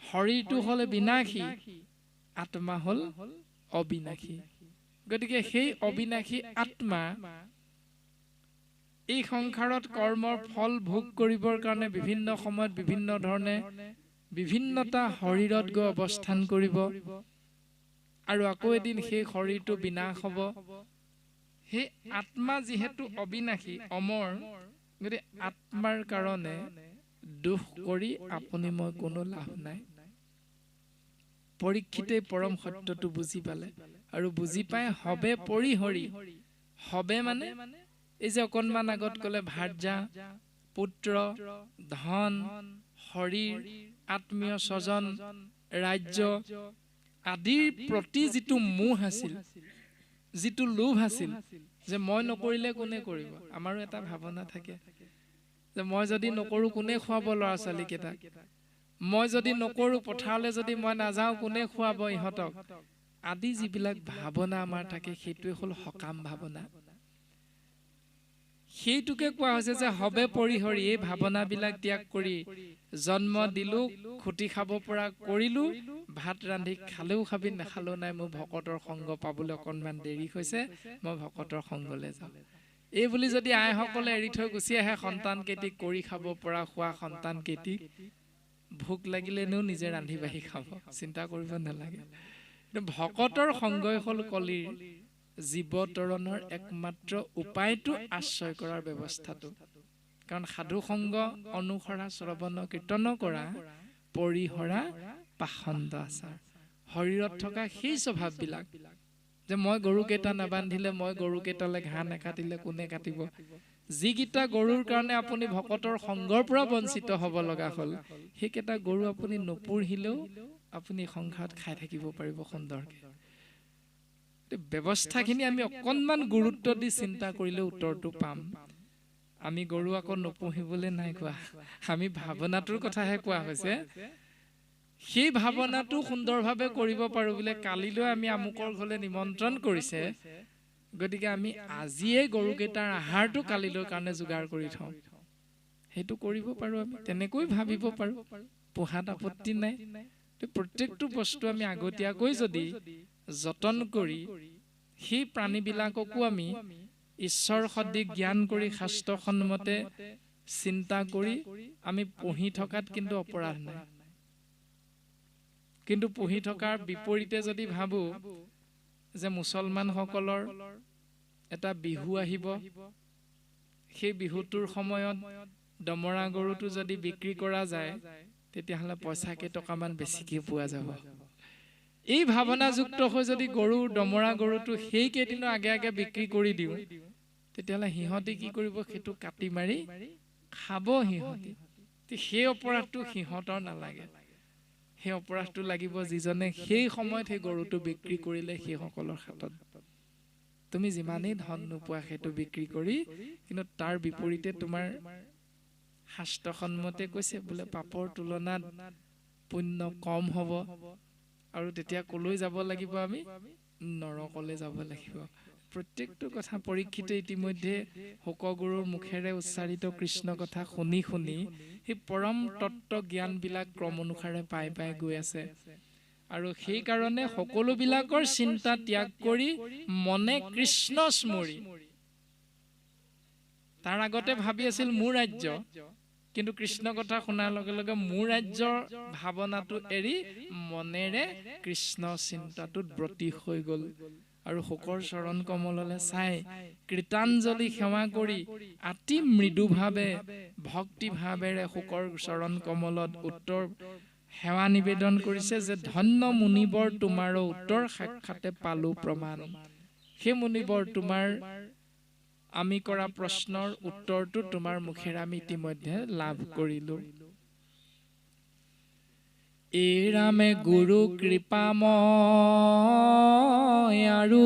শৰীৰটো হ'ল বিনাশী, আত্মা হ'ল অবিনাশী। গতিকে সেই অবিনাশী আত্মা এই সংসাৰত কৰ্মৰ ফল ভোগ কৰিবৰ কাৰণে বিভিন্ন সময়ত বিভিন্ন ধৰণে বিভিন্নতা শৰীৰত গৈ অৱস্থান কৰিব, আৰু আকৌ এদিন সেই শৰীৰটো বিনাশ হ'ব। সেই আত্মা যিহেতু অবিনাশী, অমৰ, গতিকে আত্মাৰ কাৰণে দুখ কৰি আপুনি মই কোনো লাভ নাই। পৰীক্ষিতে পৰম সত্যটো বুজি পালে, আৰু বুজি পাই হবে পৰিহৰি। হবে মানে এই যে অকণমান আগত ক'লে ভাৰ্যা, পুত্ৰ, ধন, শৰীৰ, আত্মীয় স্বজন, ৰাজ্য আদিৰ প্ৰতি যিটো মোহ আছিল, যিটো লোভ আছিল, যে মই নকৰিলে কোনে কৰিব। আমাৰো এটা ভাৱনা থাকে যে মই যদি নকৰোঁ কোনে খুৱাব ল'ৰা ছোৱালীকেইটাক, মই যদি নকৰোঁ পথাৰলৈ যদি মই নাযাওঁ কোনে খুৱাব ইহঁতক, আদি যিবিলাক ভাৱনা আমাৰ থাকে, সেইটোৱে হ'ল সকাম ভাৱনা। সেইটোকে কোৱা হৈছে যে হবে পৰিহৰি। এই ভাৱনাবিলাক ত্যাগ কৰি জন্ম দিলোঁ, খুটি খাব পৰা কৰিলোঁ, ভাত ৰান্ধি খালেও খাবি নাখালেও নাই, মোৰ ভকতৰ সংগ পাবলৈ অকণমান দেৰি হৈছে, মই ভকতৰ সংগলৈ যাওঁ। এই বুলি যদি আইসকলে এৰি থৈ গুচি আহে সন্তান কেইটিক কৰি খাব পৰা খোৱা সন্তান কেইটিক, ভোক লাগিলেনো নিজে ৰান্ধি বাঢ়ি খাব, চিন্তা কৰিব নালাগে। কিন্তু ভকতৰ সংগই হ'ল কলিৰ জীৱতৰণৰ একমাত্ৰ উপায়টো আশ্ৰয় কৰাৰ ব্যৱস্থাটো। কাৰণ সাধু সংগ অনুসৰা শ্ৰৱণ কীৰ্তন কৰা, পৰিহৰা পাখণ্ড আচাৰ। শৰীৰত থকা সেই স্বভাৱবিলাক, যে মই গৰুকেইটা নাবান্ধিলে, মই গৰুকেইটালৈ ঘাঁহ নাকাটিলে কোনে কাটিব, যিকেইটা গৰুৰ কাৰণে আপুনি ভকতৰ সংগৰ পৰা বঞ্চিত হ'ব লগা হ'ল, সেইকেইটা গৰু আপুনি নপুহিলেও আপুনি সংসাৰত খাই থাকিব পাৰিব সুন্দৰকৈ। ব্যৱস্থাখিনি আমি অকণমান গুৰুত্ব দি চিন্তা কৰিলে উত্তৰটো পাম। আমি গৰু আকৌ নপুহিবলৈ নাই কোৱা, আমি ভাৱনাটোৰ কথাহে কোৱা হৈছে। সেই ভাৱনাটো সুন্দৰভাৱে কৰিব পাৰোঁ বোলে, কালিলৈ আমি আমুকৰ ঘৰলৈ নিমন্ত্ৰণ কৰিছে, গতিকে আমি আজিয়ে গৰুকেইটাৰ আহাৰটো কালিলৈ কাৰণে যোগাৰ কৰি থওঁ। সেইটো কৰিব পাৰোঁ, আমি তেনেকৈ ভাবিব পাৰোঁ, পোহাত আপত্তি নাই। প্ৰত্যেকটো বস্তু আমি আগতীয়াকৈ যদি যতন কৰি সেই প্ৰাণীবিলাককো আমি ঈশ্বৰ সদৃশ জ্ঞান কৰি শাস্ত্ৰসন্মতে চিন্তা কৰি আমি পুহি থকাত কিন্তু অপৰাধ নাই। কিন্তু পুহি থকাৰ বিপৰীতে যদি ভাবোঁ যে মুছলমানসকলৰ এটা বিহু আহিব, সেই বিহুটোৰ সময়ত দমৰা গৰুটো যদি বিক্ৰী কৰা যায়, তেতিয়াহ'লে পইচা কেইটকামান বেছিকৈ পোৱা যাব। এই ভাৱনাযুক্ত হৈ যদি গৰু দমৰা গৰুটো সেই কেইদিনৰ আগে আগে বিক্ৰী কৰি দিওঁ, তেতিয়াহ'লে সিহঁতে কি কৰিব, সেইটো কাটি মাৰি খাব সিহঁতে। সেই অপৰাধটো সিহঁতৰ নালাগে, সেই অপৰাধটো লাগিব যিজনে সেই সময়ত সেই গৰুটো বিক্ৰী কৰিলে সেইসকলৰ হাতত। তুমি যিমানেই ধন নোপোৱা সেইটো বিক্ৰী কৰি, কিন্তু তাৰ বিপৰীতে তোমাৰ শাস্ত্ৰসন্মতে কৈছে বোলে পাপৰ তুলনাত পুণ্য কম হ'ব, আৰু তেতিয়া কলৈ যাব লাগিব, আমি নৰকলৈ যাব লাগিব। প্ৰত্যেকটো কথা পৰীক্ষিতে ইতিমধ্যে শোকগুৰুৰ মুখেৰে উচ্চাৰিত কৃষ্ণ কথা শুনি শুনি সেই পৰম তত্ত্ব জ্ঞানবিলাক ক্ৰম অনুসাৰে পাই পাই গৈ আছে। আৰু সেইকাৰণে সকলোবিলাকৰ চিন্তা ত্যাগ কৰি মনে কৃষ্ণ স্মৰি, তাৰ আগতে ভাবি আছিল মোৰ ৰাজ্য, কিন্তু কৃষ্ণ কথা শুনাৰ লগে লগে মোৰ ৰাজ্যৰ ভাৱনাটো এৰি মনেৰে কৃষ্ণ চিন্তাটোত ব্ৰতী হৈ গ'ল। আৰু শোকৰ চৰণ কমললৈ চাই কৃতাঞ্জলি সেৱা কৰি অতি মৃদুভাৱে ভক্তিভাৱেৰে শোকৰ চৰণ কমলত উত্তৰ সেৱা নিবেদন কৰিছে যে ধন্য মুনিবৰ তোমাৰো উত্তৰ সাক্ষাতে পালো প্ৰমাণ। সেই মুনিবৰ তোমাৰ আমি কৰা প্ৰশ্নৰ উত্তৰটো তোমাৰ মুখেৰে আমি ইতিমধ্যে লাভ কৰিলোঁ। এই ৰামে গুৰু কৃপাময় আৰু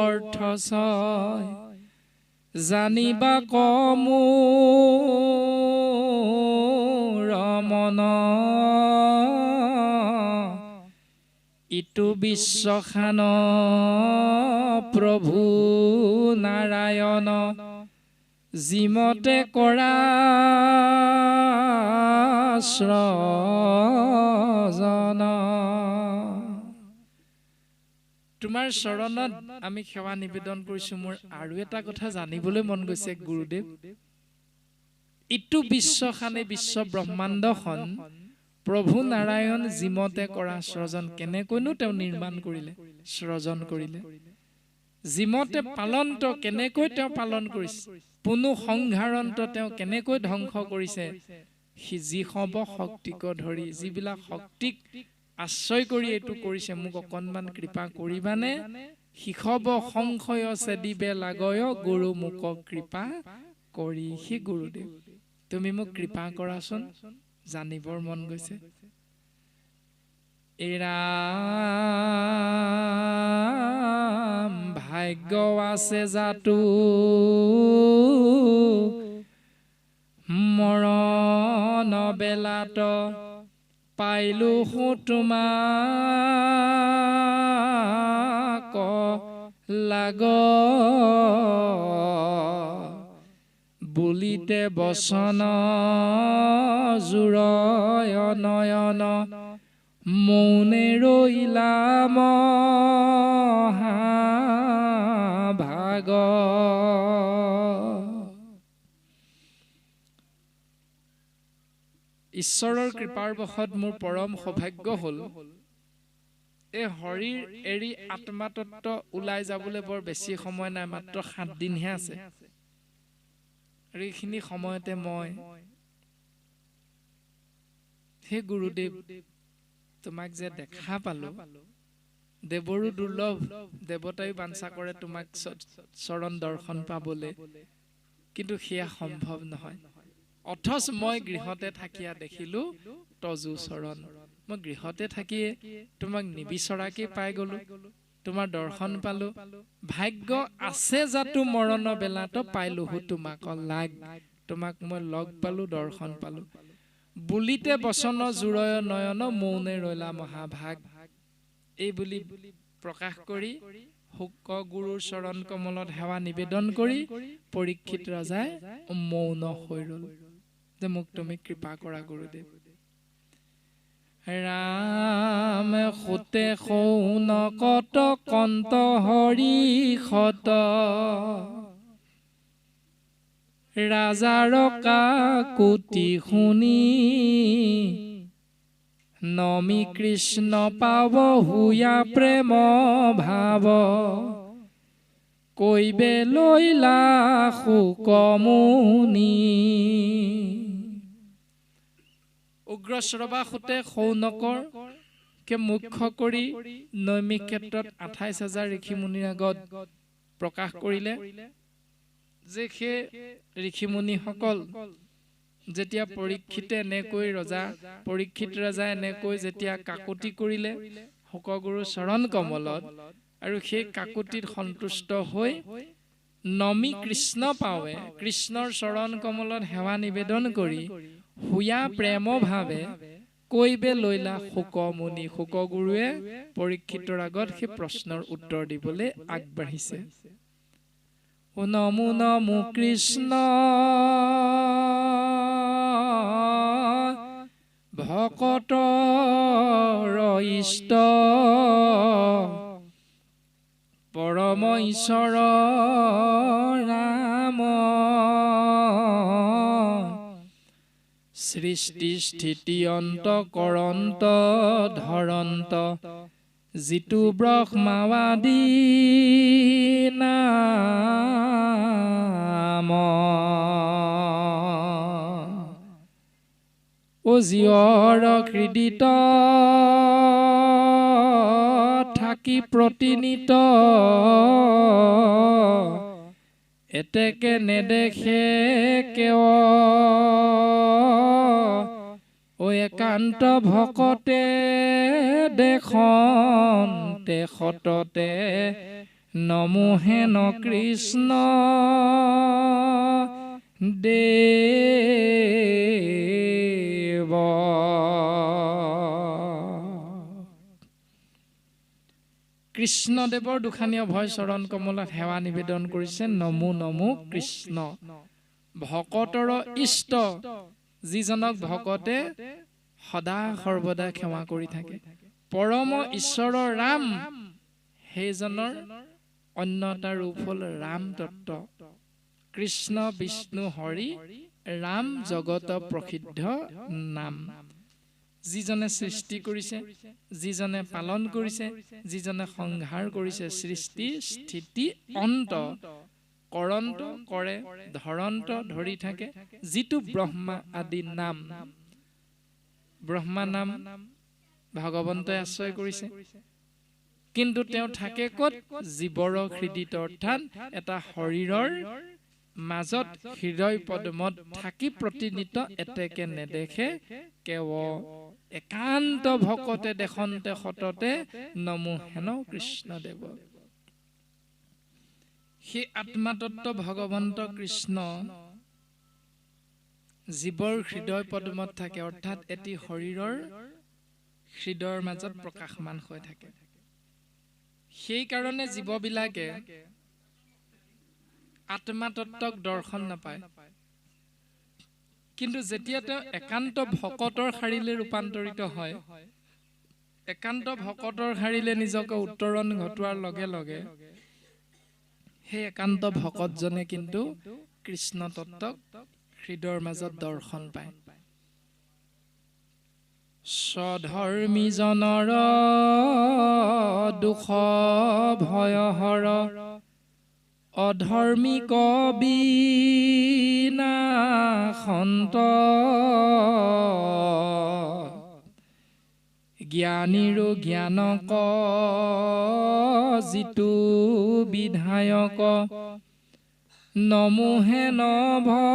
অৰ্থচয় জানিবা কমো ৰমন ইটো বিশ্বখান প্ৰভু নাৰায়ণ জিমতে কৰা সৃজন তোমাৰ চৰণত আমি সেৱা নিবেদন কৰিছো মোৰ আৰু এটা কথা জানিবলৈ মন গৈছে গুৰুদেৱ ইটো বিশ্বখানে বিশ্ব ব্ৰহ্মাণ্ডখন প্ৰভু নাৰায়ণ জিমতে কৰা সৃজন কেনেকৈনো তেওঁ নিৰ্মাণ কৰিলে সৃজন কৰিলে জিমতে পালন্ত কেনেকৈ তেওঁ পালন কৰিছে পুনু সংহাৰন্ত তেওঁ কেনেকৈ ধ্বংস কৰিছে যি সব শক্তিক ধৰি যিবিলাক শক্তিক আশ্ৰয় কৰি এইটো কৰিছে মোক অকণমান কৃপা কৰিবানে শিখব সংশয় চেদিবে লাগয় গুৰু মোক কৃপা কৰি হি গুৰুদেৱ তুমি মোক কৃপা কৰাচোন জানিবৰ মন গৈছে এৰাম ভাগ্য আছে জাতো মৰণ বেলাত পাইলো তোমাক লাগ বুলিতে বচন জুৰয় নয়ন মৌনে ৰৈলা মহাভাগ ঈশ্বৰৰ কৃপাৰ বশত মোৰ পৰম সৌভাগ্য হল এই শৰীৰ এৰি আত্মাতত্ব ওলাই যাবলৈ বৰ বেছি সময় নাই মাত্ৰ 7 দিনহে আছে আৰু এইখিনি সময়তে মই হে গুৰুদেৱ তোমাক যে দেখা পালো দেৱৰো দুৰ্লভ দেৱতাই বাঞ্ছা কৰে তোমাক চৰণ দৰ্শন পাবলৈ কিন্তু সেয়া সম্ভৱ নহয় অথচ মই গৃহতে থাকিয়া দেখিলো তজু চৰণ মই গৃহতে থাকিয়ে তোমাক নিবিচৰাকে পাই গলো তোমাৰ দৰ্শন পালো ভাগ্য আছে জাতো মৰণ বেলাত পাইলোহু তোমাক লাগ তোমাক মই লগ পালো দৰ্শন পালো বুলিতে বচন জুৰয় নয়ন মৌনে ৰৈলা মহাভাগ এই বুলি প্ৰকাশ কৰি শুক্ৰ গুৰুৰ চৰণ কমলত সেৱা নিবেদন কৰি পৰীক্ষিত ৰজাই মৌন হৈ ৰল যে মোক তুমি কৃপা কৰা গুৰুদেৱ ৰাম সুতে সৌনকত কন্ত হৰি খত ৰাজাৰ কাকুতি শুনি নমি কৃষ্ণ পাব হুয়া প্ৰেম ভাৱ কৈবে লৈলা শুকমুনি উগ্ৰশ্ৰৱাসুতে সৌনকৰ কে মুখ্য কৰি নৈমিক ক্ষেত্ৰত 28,000 ঋষি মুনিৰ আগত প্ৰকাশ কৰিলে যে সেই ঋষি মুনিসকল যেতিয়া পৰীক্ষিতে এনেকৈ পৰীক্ষিত ৰজা এনেকৈ যেতিয়া কাকুতি কৰিলে শুকগুৰুৰ চৰণ কমলত আৰু সেই কাকুতিত সন্তুষ্ট হৈ নমি কৃষ্ণ পাৱে কৃষ্ণৰ চৰণ কমলত সেৱা নিবেদন কৰি হুয়া প্ৰেম ভাৱে কৈবে লৈলা শুকমুনি শুকগুৰুৱে পৰীক্ষিতৰ আগত সেই প্ৰশ্নৰ উত্তৰ দিবলৈ আগবাঢ়িছে নমো নমো কৃষ্ণ ভকতৰ ইষ্ট পৰম ঈশ্বৰ ৰাম সৃষ্টি স্থিতি অন্ত কৰন্ত ধৰন্ত জিতু ব্ৰহ্মাৱাদী নাম ও জীৱৰ হৃদিত থাকি প্ৰতিনিত এতেকে নেদেখে কেৱ ও ও একান্ত ভকতে দেখন্তে সততে নমোহেন কৃষ্ণ দেৱ। কৃষ্ণদেৱৰ দুখানীয় ভয় চৰণ কমলত সেৱা নিবেদন কৰিছে। নমো নমো কৃষ্ণ, ভকতৰ ইষ্ট, যিজনক ভকতে সদা সৰ্বদা সেৱা কৰি থাকে। পৰম ঈশ্বৰৰ ৰাম, সেইজনৰ অন্য এটা ৰূপ হ'ল ৰাম তত্ত্ব। কৃষ্ণ বিষ্ণু হৰি ৰাম জগত প্ৰসিদ্ধ নাম। যিজনে সৃষ্টি কৰিছে, যিজনে পালন কৰিছে, যিজনে সংহাৰ কৰিছে, সৃষ্টি স্থিতি অন্ত কৰন্ত কৰে, ধৰন্ত ধৰি থাকে, যিটো ব্ৰহ্মা আদি নাম। ব্ৰহ্মা নাম ভগৱন্তই আশ্ৰয় কৰিছে, কিন্তু তেওঁ থাকে ক'ত? জীৱৰ হৃদিত, অৰ্থাৎ এটা শৰীৰৰ মাজত হৃদয় পদ্মত থাকি প্ৰতিনিত এতেকে নেদেখে কেৱ একান্ত ভকতে দেখন্তে সততে নমোহেন কৃষ্ণদেৱ। সেই আত্মাতত্ব ভগৱন্ত কৃষ্ণ জীৱৰ হৃদয় পদ্মত থাকে, অৰ্থাৎ এটি শৰীৰৰ হৃদয়ৰ মাজত প্ৰকাশমান হৈ থাকে। সেইকাৰণে জীৱবিলাকে আত্মাতত্বক দৰ্শন নাপায়, কিন্তু যেতিয়া তেওঁ একান্ত ভকতৰ শাৰীলৈ ৰূপান্তৰিত হয়, একান্ত ভকতৰ শাৰীলৈ নিজকে উত্তৰণ ঘটোৱাৰ লগে লগে সেই একান্ত ভকতজনে কিন্তু কৃষ্ণ তত্ত্বক হৃদয়ৰ মাজত দৰ্শন পায়। স্বধৰ্মীজনৰ দুখ ভয়হৰ, অধৰ্মী বিনাশন্ত, জ্ঞানীৰো জ্ঞানক যিটো বিধায়ক, নমোহেন ভগৱন্ত,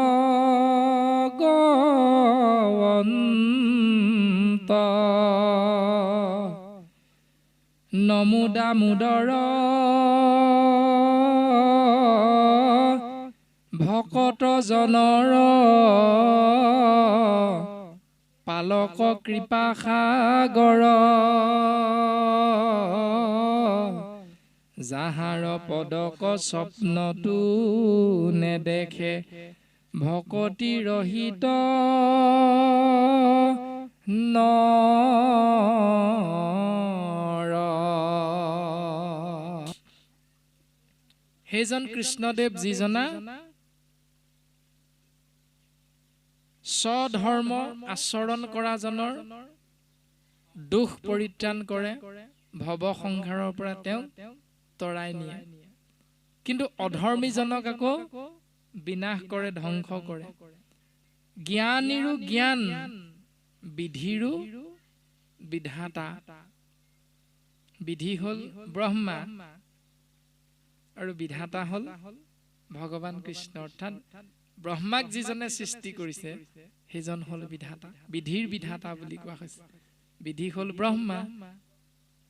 নমো দামোদৰ ভকত জনৰ, পালক কৃপা সাগৰ, যাহাৰ পদক স্বপ্নতো নেদেখে, ভকতি ৰহিত নৰ। সেইজন কৃষ্ণদেৱ যিজনা স্বধৰ্ম আচৰণ কৰাজনৰ দুখ পৰিত্ৰাণ কৰে, ভৱ সংসাৰৰ পৰা তেওঁক তৰাই নিয়ে, কিন্তু অধৰ্মীজনক আকৌ বিনাশ কৰে, ধ্বংস কৰে। জ্ঞানীৰো জ্ঞান, বিধিৰো বিধাতা। বিধি হ'ল ব্ৰহ্মা আৰু বিধাতা হ'ল ভগৱান কৃষ্ণ, অৰ্থাৎ ব্ৰহ্মাক যিজনে সৃষ্টি কৰিছে সেইজন হ'ল বিধাতা, বিধিৰ বিধাতা বুলি কোৱা হৈছে। বিধি হ'ল ব্ৰহ্মা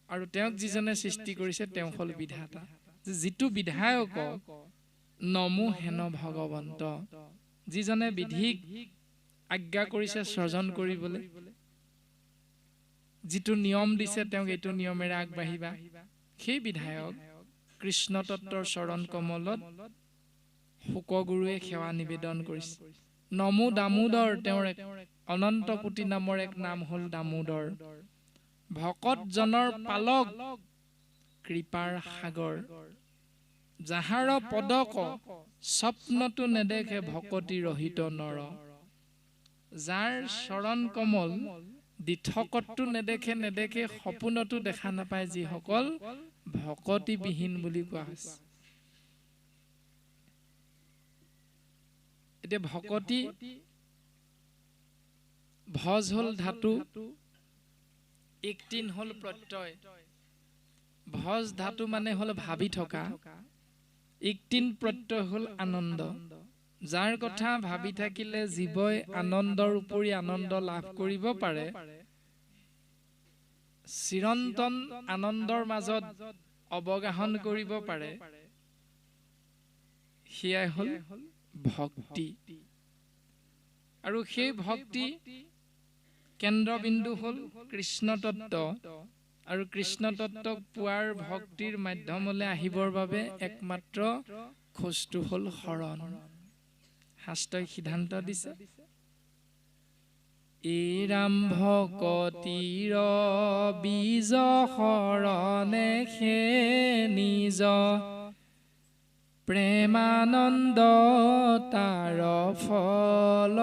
আৰু তেওঁক যিজনে সৃষ্টি কৰিছে তেওঁ হ'ল বিধাতা। যিটো বিধায়ক নমোহেন ভগৱন্ত, যিজনে বিধিক আজ্ঞা কৰিছে স্ৰজন কৰিবলৈ, যিটো নিয়ম দিছে তেওঁক এইটো নিয়মেৰে আগবাঢ়িবা, সেই বিধায়ক কৃষ্ণ তত্ত্বৰ চৰণ কমলত শুকগুৰুৱে সেৱা নিবেদন কৰিছে। নমো দামোদৰ, তেওঁৰ অনন্ত কোটি নামৰ এক নাম হ'ল দামোদৰ। ভকতজনৰ পালক, কৃপাৰ সাগৰ, যাহাৰ পদক স্বপ্নতো নেদেখে, ভকতি ৰহিত নৰ। যাৰ চৰণ কমল দিঠকতো নেদেখে, সপোনতো দেখা নাপায়, যিসকল ভকতিবিহীন বুলি কোৱা হৈছে। এতিয়া ভকতি, ভজ হ'ল ধাতু, ইকটিন হ'ল প্ৰত্যয়। ভজ ধাতু মানে হ'ল ভাবি থকা, ইকটিন প্ৰত্যয় হ'ল আনন্দ। যাৰ কথা ভাবি থাকিলে জীৱই আনন্দৰ উপৰি আনন্দ লাভ কৰিব পাৰে, চিৰন্তন আনন্দৰ মাজত অৱগাহন কৰিব পাৰে, সেয়াই হ'ল ভক্তি। আৰু সেই ভক্তি কেন্দ্ৰবিন্দু হ'ল কৃষ্ণ তত্ত্ব। আৰু কৃষ্ণ তত্ত্বক পোৱাৰ ভক্তিৰ মাধ্যমলৈ আহিবৰ বাবে একমাত্ৰ খোজটো হ'ল শৰণ। শাস্ত্ৰই সিদ্ধান্ত দিছে, এইৰাম ভকতিৰ বীজ শৰণে সে নিজ, প্ৰেমানন্দ তাৰ ফল,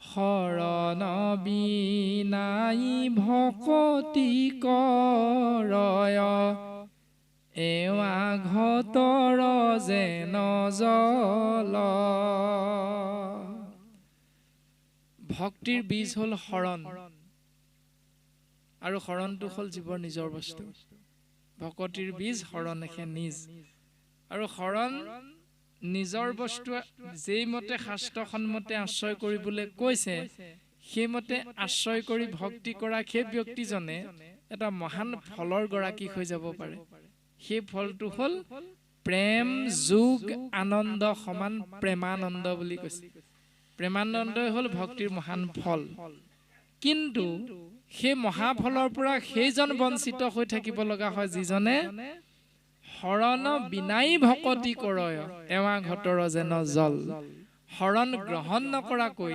শৰণ বিনাই ভকতি কৰয়, এৱা ঘতৰ যেন জল। ভক্তিৰ বীজ হ'ল শৰণ, আৰু শৰণটো হ'ল জীৱৰ নিজৰ বস্তু। ভকতিৰ বীজ শৰণেহে নিজ। আৰু শৰণ নিজৰ বস্তু যেইমতে শাস্ত্ৰসন্মতে আশ্ৰয় কৰিবলৈ কৈছে, সেইমতে আশ্ৰয় কৰি ভক্তি কৰা সেই ব্যক্তিজনে এটা মহান ফলৰ গৰাকী হৈ যাব পাৰে। সেই ফলটো হ'ল প্ৰেম যোগ আনন্দ সমান প্ৰেমানন্দ বুলি কৈছে। প্ৰেমানন্দই হ'ল ভক্তিৰ মহান ফল। কিন্তু সেই মহাফলৰ পৰা সেইজন বঞ্চিত হৈ থাকিব লগা হয় যিজনে শৰণ বিনাই ভকতি কৰয়, এৱা ঘতৰ যেন জল। শৰণ গ্ৰহণ নকৰাকৈ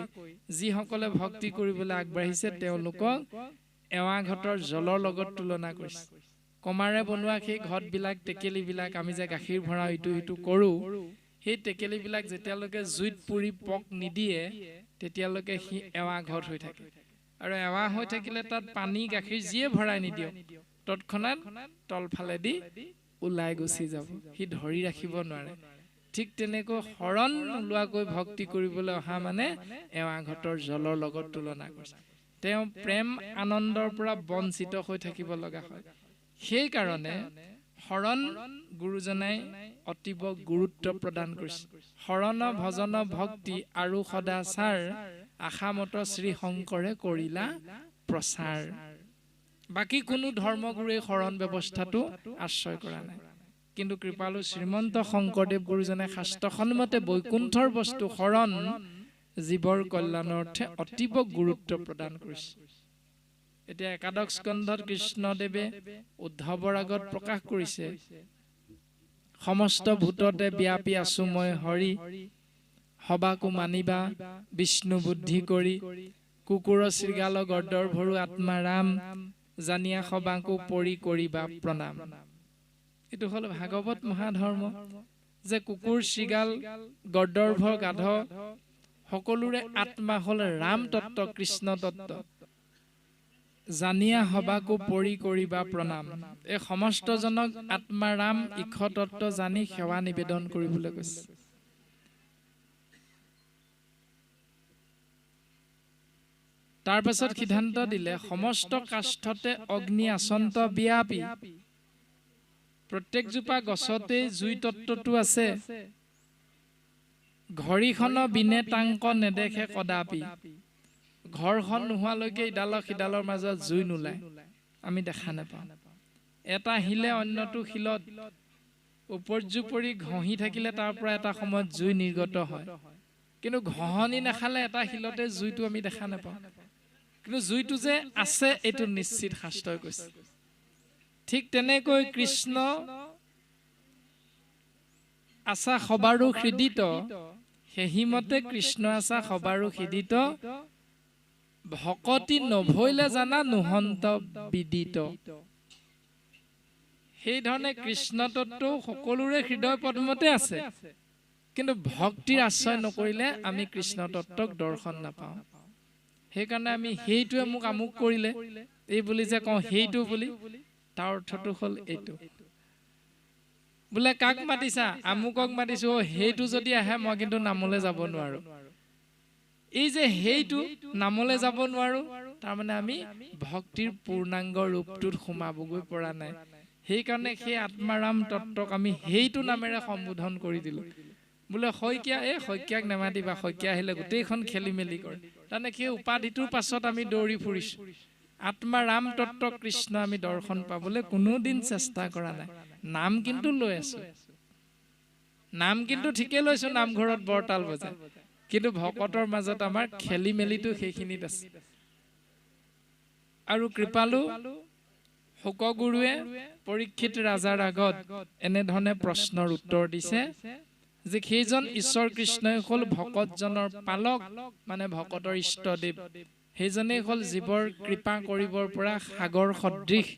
যিসকলে ভক্তি কৰিবলৈ আগবাঢ়িছে তেওঁলোকক এৱা ঘতৰ জলৰ লগত তুলনা কৰিছে। কমাৰে বনোৱা সেই ঘটবিলাক, টেকেলিবিলাক, আমি যে গাখীৰ ভৰাওঁ ইটো সিটো কৰোঁ, সেই টেকেলিবিলাক যেতিয়ালৈকে জুইত পুৰি পক নিদিয়ে তেতিয়ালৈকে সি এৱা ঘট হৈ থাকে। আৰু এৱা হৈ থাকিলে তাত পানী গাখীৰ যিয়ে ভৰাই নিদিয়ক তৎক্ষণাত তলফালেদি ওলাই গুচি যাব, সি ধৰি ৰাখিব নোৱাৰে। ঠিক তেনেকৈ শৰণ নোলোৱাকৈ ভক্তি কৰিবলৈ অহা মানে এৱা ঘটৰ জলৰ লগত তুলনা কৰিছে। তেওঁ প্ৰেম আনন্দৰ পৰা বঞ্চিত হৈ থাকিব লগা হয়। সেইকাৰণে শৰণ গুৰুজনাই অতীৱ গুৰুত্ব প্ৰদান কৰিছে। শৰণ ভজন ভক্তি আৰু সদাচাৰ, আশামত শ্ৰী শংকৰে কৰিলা প্ৰচাৰ। বাকী কোনো ধৰ্মগুৰুৱে শৰণ ব্যৱস্থাটো আশ্ৰয় কৰা নাই। কিন্তু কৃপালু শ্ৰীমন্ত শংকৰদেৱ গুৰুজনে শাস্ত্ৰসন্মতে বৈকুণ্ঠৰ বস্তু শৰণ জীৱৰ কল্যাণৰ অৰ্থে অতীৱ গুৰুত্ব প্ৰদান কৰিছে। এতিয়া একাদশ স্কন্ধত কৃষ্ণদেৱে উদ্ধৱৰ আগত প্ৰকাশ কৰিছে, সমস্ত ভূততে ব্যাপী আছো মই হৰি, সবাকো মানিবা বিষ্ণু বুদ্ধি কৰি, কুকুৰ শৃগাল গৰ্দৰ ভৰু আত্মা ৰাম, জানিয়া সবাকো পৰি কৰিবা প্ৰণাম। এইটো হ'ল ভাগৱত মহাধৰ্ম, যে কুকুৰ শৃগাল গৰ্দৰ্ভ গাধ সকলোৰে আত্মা হ'ল ৰাম তত্ত্ব, কৃষ্ণ তত্ত্ব। জানিয়া সবাকো পৰি কৰিবা প্ৰণাম। এই সমস্তজনক আত্মা ৰাম ঈশ তত্ত্ব জানি সেৱা নিবেদন কৰিবলৈ কৈছে। তাৰ পাছত সিদ্ধান্ত দিলে, সমস্ত কাষ্ঠতে অগ্নি আচন্ত ব্যাপী, প্ৰত্যেকজোপা গছতে জুই তত্ত্বটো আছে, ঘড়ীখন বিনে টাংক নেদেখে কদাপি। ঘৰখন নোহোৱালৈকে ইডালৰ সিডালৰ মাজত জুই নোলায়, আমি দেখা নাপাওঁ। এটা শিলে অন্যটো শিলত উপৰ্যুপৰি ঘঁহি থাকিলে তাৰ পৰা এটা সময়ত জুই নিৰ্গত হয়, কিন্তু ঘঁহনি নাখালে এটা শিলতে জুইটো আমি দেখা নাপাওঁ। কিন্তু জুইটো যে আছে এইটো নিশ্চিত, শাস্ত্ৰই কৈছে। ঠিক তেনেকৈ কৃষ্ণ আছা সবাৰো হৃদিত, সেইমতে কৃষ্ণ আছা সবাৰো হৃদিত, ভকতি নভৈলে জানা নোহন্ত বিদিত। সেইধৰণে কৃষ্ণ তত্ত্ব সকলোৰে হৃদয় পদ্মতে আছে, কিন্তু ভক্তিৰ আশ্ৰয় নকৰিলে আমি কৃষ্ণ তত্ত্বক দৰ্শন নাপাওঁ। সেইকাৰণে আমি সেইটোৱে মোক আমুক কৰিলে এই বুলি যে কওঁ, সেইটো বুলি, তাৰ অৰ্থটো হ'ল এইটো। বোলে কাক মাতিছা? আমুকক মাতিছো। সেইটো যদি আহে মই কিন্তু নামলৈ যাব নোৱাৰো। এই যে সেইটো নামলৈ যাব নোৱাৰো, তাৰমানে আমি ভক্তিৰ পূৰ্ণাংগ ৰূপটোত সোমাবগৈ পৰা নাই। সেইকাৰণে সেই আত্মাৰাম তত্ত্বক আমি সেইটো নামেৰে সম্বোধন কৰি দিলোঁ বোলে শইকীয়া শইকীয়াক নেমাতিবা শইকীয়া আহিলে গোটেইখন খেলি মেলি কৰে তাৰমানে সেই উপাধিটোৰ পাছত আমি দৌৰি ফুৰিছোঁ আত্মাৰাম তত্ত্ব কৃষ্ণ আমি দৰ্শন পাবলৈ কোনোদিন চেষ্টা কৰা নাই নাম কিন্তু লৈ আছোঁ নাম কিন্তু ঠিকে লৈছোঁ নামঘৰত বৰতাল বজাই কিন্তু ভকতৰ মাজত আমাৰ খেলি মেলিটো সেইখিনিত আছে আৰু কৃপালু শুকগুৰুৱে পৰীক্ষিত ৰাজাৰ আগত এনেধৰণে প্ৰশ্নৰ উত্তৰ দিছে যে সেইজন ঈশ্বৰ কৃষ্ণই হ'ল ভকতজনৰ পালক মানে ভকতৰ ইষ্টদেৱ সেইজনেই হ'ল জীৱৰ কৃপা কৰিবৰ পৰা সাগৰ সদৃশ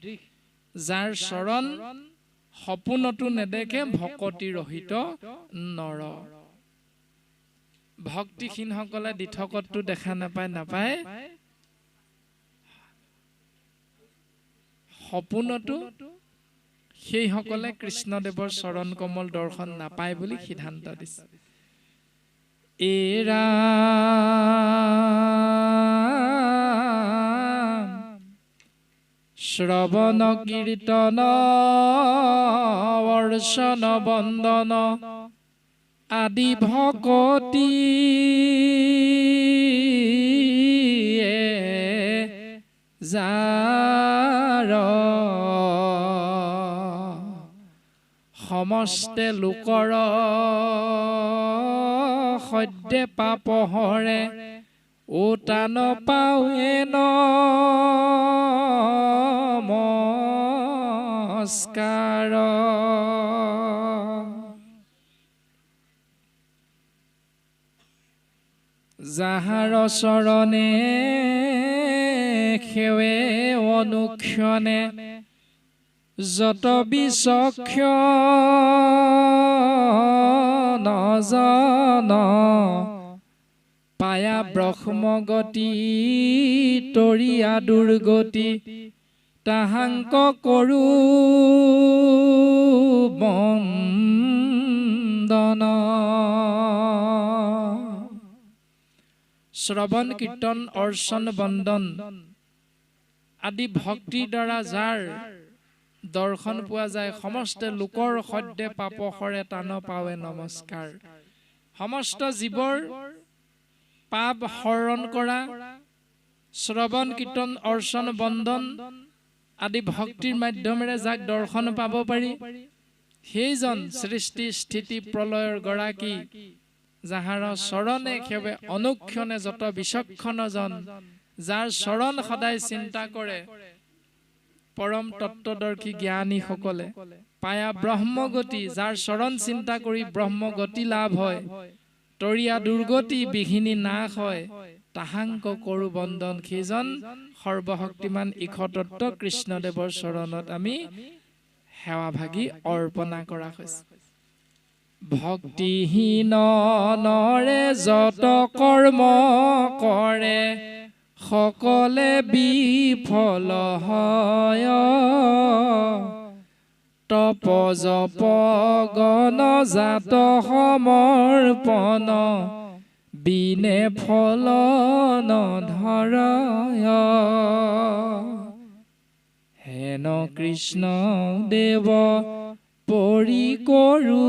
যাৰ চৰণ সপোনতো নেদেখে ভকতি ৰহিত নৰ ভক্তিহীনসকলে দিঠকতটো দেখা নাপায় সপোনতো সেইসকলে কৃষ্ণদেৱৰ চৰণ কমল দৰ্শন নাপায় বুলি সিদ্ধান্ত দিছে এৰা শ্ৰৱণ কীৰ্তন অৰ্চন বন্দন আদি ভকতি যাৰ সমস্তে লোকৰ সদ্যে পাপ হৰে ওটা নপাৱে নমস্কাৰ যাহাৰ চৰণে সেৱে অনুক্ষণে যত বিচক্ষণ নজন পায়া ব্ৰহ্মগতি তৰিয়া দুৰ্গতি তাহাংক কৰো বন্দন শ্ৰৱণ কীৰ্তন অৰ্চন বন্দন আদি ভক্তিৰ দ্বাৰা যাৰ দৰ্শন পোৱা যায় সমস্ত লোকৰ সদ্যে পাপ হৰে টান পাৱে নমস্কাৰ সমস্ত জীৱৰ পাপ হৰণ কৰা শ্ৰৱণ কীৰ্তন অৰ্চন বন্দন আদি ভক্তিৰ মাধ্যমেৰে যাক দৰ্শন পাব পাৰি সেইজন সৃষ্টি স্থিতি প্ৰলয়ৰ গৰাকী যাহাৰ চৰণে সেৱে অনুক্ষণে যত বিচক্ষণজন যাৰ চৰণ সদায় চিন্তা কৰে পৰম তত্ত্বদৰ্শী জ্ঞানীসকলে পায়া ব্ৰহ্মগতি যাৰ চৰণ চিন্তা কৰি ব্ৰহ্মগতি লাভ হয় তৰিয়া দুৰ্গতি বিঘিনি নাশ হয় তাহাংক কৰো বন্দন সেইজন সৰ্বশক্তিমান ইশতত্ত্ব কৃষ্ণদেৱৰ চৰণত আমি সেৱা ভাগি অৰ্পণা কৰা হৈছে ভক্তিহীন নৰে যত কৰ্ম কৰে সকলে বিফল হয় তপ জপ গণ জাত সমৰ্পণ বিনে ফল নধৰ হেন কৃষ্ণ দেৱ পৰি কৰো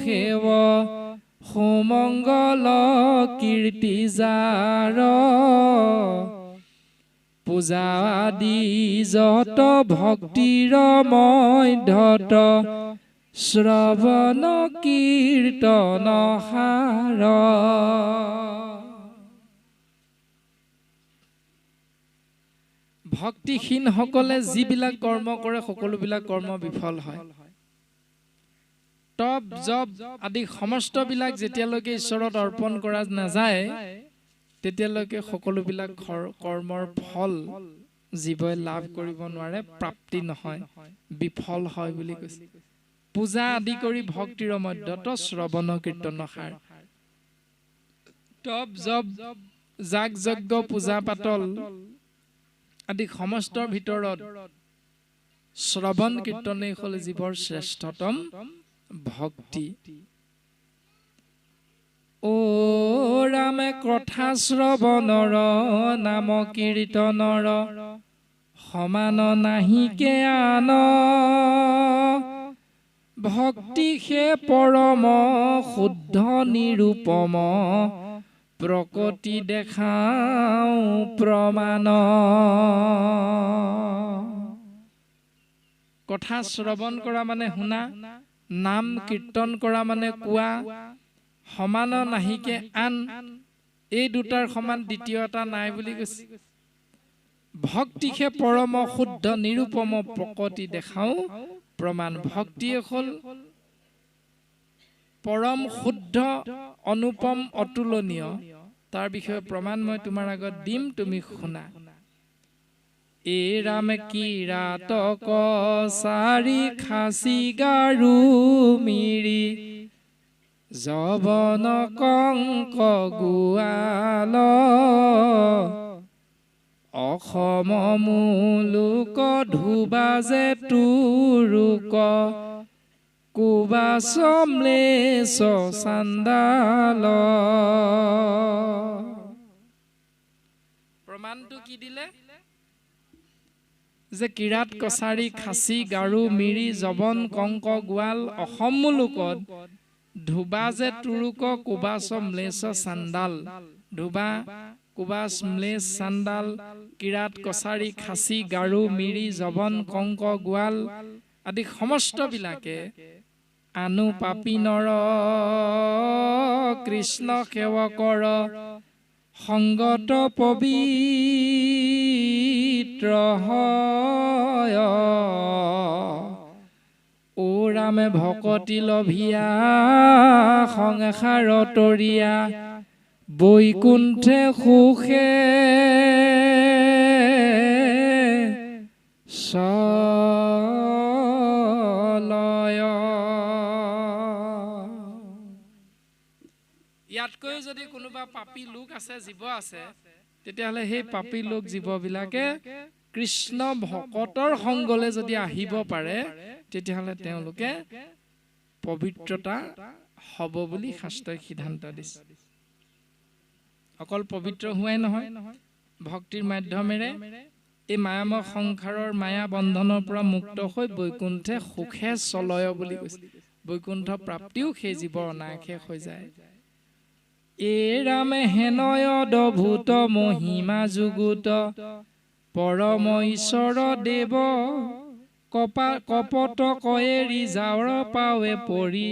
সেৱ সুমংগল কীৰ্তি যাৰ পূজা আদি যত ভক্তিৰ মধ্যত শ্ৰৱণ কীৰ্তন সাৰ ভক্তিহীন সকলে যিবিলাক কৰ্ম কৰে সকলোবিলাক কৰ্ম বিফল হয় তপ জপ আদি সমস্ত বিলাক যেতিয়ালৈকে ঈশ্বৰত অৰ্পণ কৰা নাযায় তেতিয়ালৈকে সকলোবিলাক কৰ্মৰ ফল জীৱই লাভ কৰিব নোৱাৰে প্ৰাপ্তি নহয় বিফল হয় বুলি কৈছে পূজা আদি কৰি ভক্তিৰ মধ্যত শ্ৰৱণ কীৰ্তন সাৰ তপ জপ যাগ যজ্ঞ পূজা পাতল আদি সমস্তৰ ভিতৰত শ্ৰৱণ কীৰ্তনেই হ'ল জীৱৰ শ্ৰেষ্ঠতম ভক্তি ও ৰামে কথা শ্ৰৱণৰ নাম কীৰ্তনৰ সমান নাহিকে আন ভক্তি হে পৰম শুদ্ধ নিৰূপম প্ৰকটি দেখাও প্ৰমাণ কথা শ্ৰৱণ কৰা মানে শুনা নাম কীৰ্তন কৰা মানে কোৱা সমান নাহিকে আন এই দুটাৰ সমান দ্বিতীয়টা নাই বুলি কৈছে ভক্তিহে পৰম শুদ্ধ নিৰূপম প্ৰকটি দেখাও প্ৰমাণ ভক্তিয়ে হ'ল পৰম শুদ্ধ অনুপম অতুলনীয় তাৰ বিষয়ে প্ৰমাণ মই তোমাৰ আগত দিম তুমি শুনা এ ৰাম কিৰাতক চাৰি খাচি গাৰু মিৰি জবন কংক গোৱাল অসম মুলুক ধুবাজে তুৰুক কুবাচমলেশ চান্দাল প্ৰমাণটো কি দিলে যে কিৰাত কছাৰী খাচী গাৰু মিৰি জবন কংক গোৱাল অসম মুলুকত ধুবা যে তুৰুক কুবাচ ম্লেছ চান্দাল ধুবা কুবাচ ম্লেছ চান্দাল কিৰাত কছাৰী খাচী গাৰু মিৰি জবন কংক গোৱাল আদি সমস্ত বিলাকে আনু পাপী নৰ কৃষ্ণ সেৱকৰ সংগত পবিত্ৰ হয় ও ৰামে ভকতি লভিয়া সংসাৰ তৰিয়া বৈকুণ্ঠে সুখে চলয় ইয়াতকৈ যদি কোনোবা পাপী লোক আছে জীৱ আছে তেতিয়াহ'লে সেই পাপী লোক জীৱবিলাকে কৃষ্ণ ভকতৰ সংগলে যদি আহিব পাৰে তেতিয়াহ'লে তেওঁলোকে পবিত্ৰতা হ'ব বুলি শাস্ত্ৰই সিদ্ধান্ত দিছে অকল পবিত্ৰ হোৱাই নহয় ভক্তিৰ মাধ্যমেৰে এই মায়াময় সংসাৰৰ মায়া বন্ধনৰ পৰা মুক্ত হৈ বৈকুণ্ঠে সুখে চলয় বুলি কৈছে বৈকুণ্ঠ প্ৰাপ্তিও সেই জীৱৰ অনায়াসে হৈ যায় এ ৰামে হেনয় অদ্ভুত মহিমা যুগুত পৰম ঈশ্বৰ দেৱ কপট কয়েৰি যাওৰ পাৱে পৰি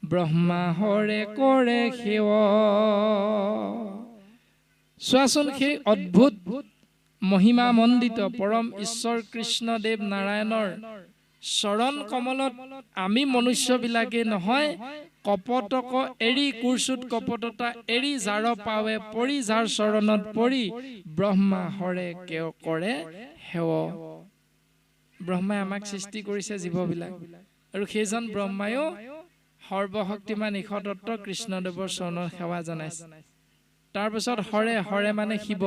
ব্ৰহ্মা হৰে কৰে সেৱ চোৱাচোন সেই অদ্ভুত মহিমা মণ্ডিত পৰম ঈশ্বৰ কৃষ্ণদেৱ নাৰায়ণৰ চৰণ কমলত আমি মনুষ্যবিলাকে নহয় কপটক এৰি কুৰ্চুত কপটতা এৰি যাৰ পাৱে পৰি যাৰ চৰণত পৰি ব্ৰহ্মা হৰে কেও কৰে সেৱ ব্ৰহ্মাই আমাক সৃষ্টি কৰিছে জীৱবিলাক আৰু সেইজন ব্ৰহ্মায়ো সৰ্বশক্তিমান ঈশতত্ব কৃষ্ণদেৱৰ চৰণৰ সেৱা জনাইছে তাৰপিছত হৰে হৰে মানে শিৱ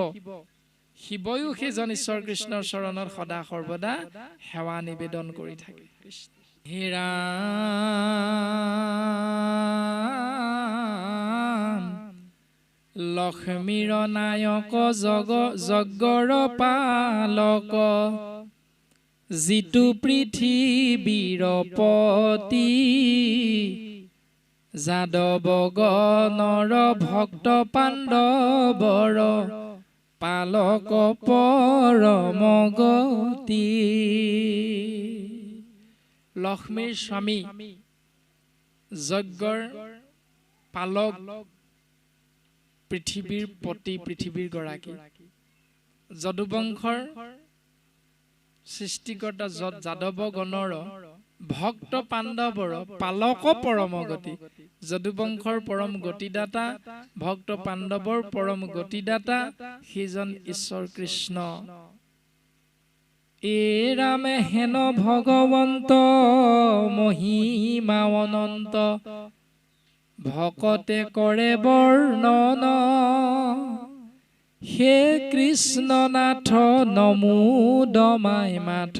শিৱয়ো সেইজন ঈশ্বৰ কৃষ্ণৰ চৰণত সদা সৰ্বদা সেৱা নিবেদন কৰি থাকে হে ৰাম লক্ষ্মীৰ নায়ক যজ্ঞৰ পালক যিটো পৃথিৱীৰ পতি যাদৱ গণৰ ভক্ত পাণ্ডৱৰ পালক পৰম গতি লক্ষ্মীৰ স্বামী যজ্ঞৰ পালক পৃথিৱীৰ পতি পৃথিৱীৰ গৰাকী যদুবংশৰ সৃষ্টিকৰ্তা যাদৱ গণৰ ভক্ত পাণ্ডৱৰ পালক পৰম গতি যদুবংশৰ পৰম গতিদাতা ভক্ত পাণ্ডৱৰ পৰম গতিদাতা সেইজন ঈশ্বৰ কৃষ্ণ এ ৰামে হেন ভগৱন্ত মহিমা অনন্ত ভকতে কৰে বৰ্ণন হে কৃষ্ণনাথ নমোদমাই মাথ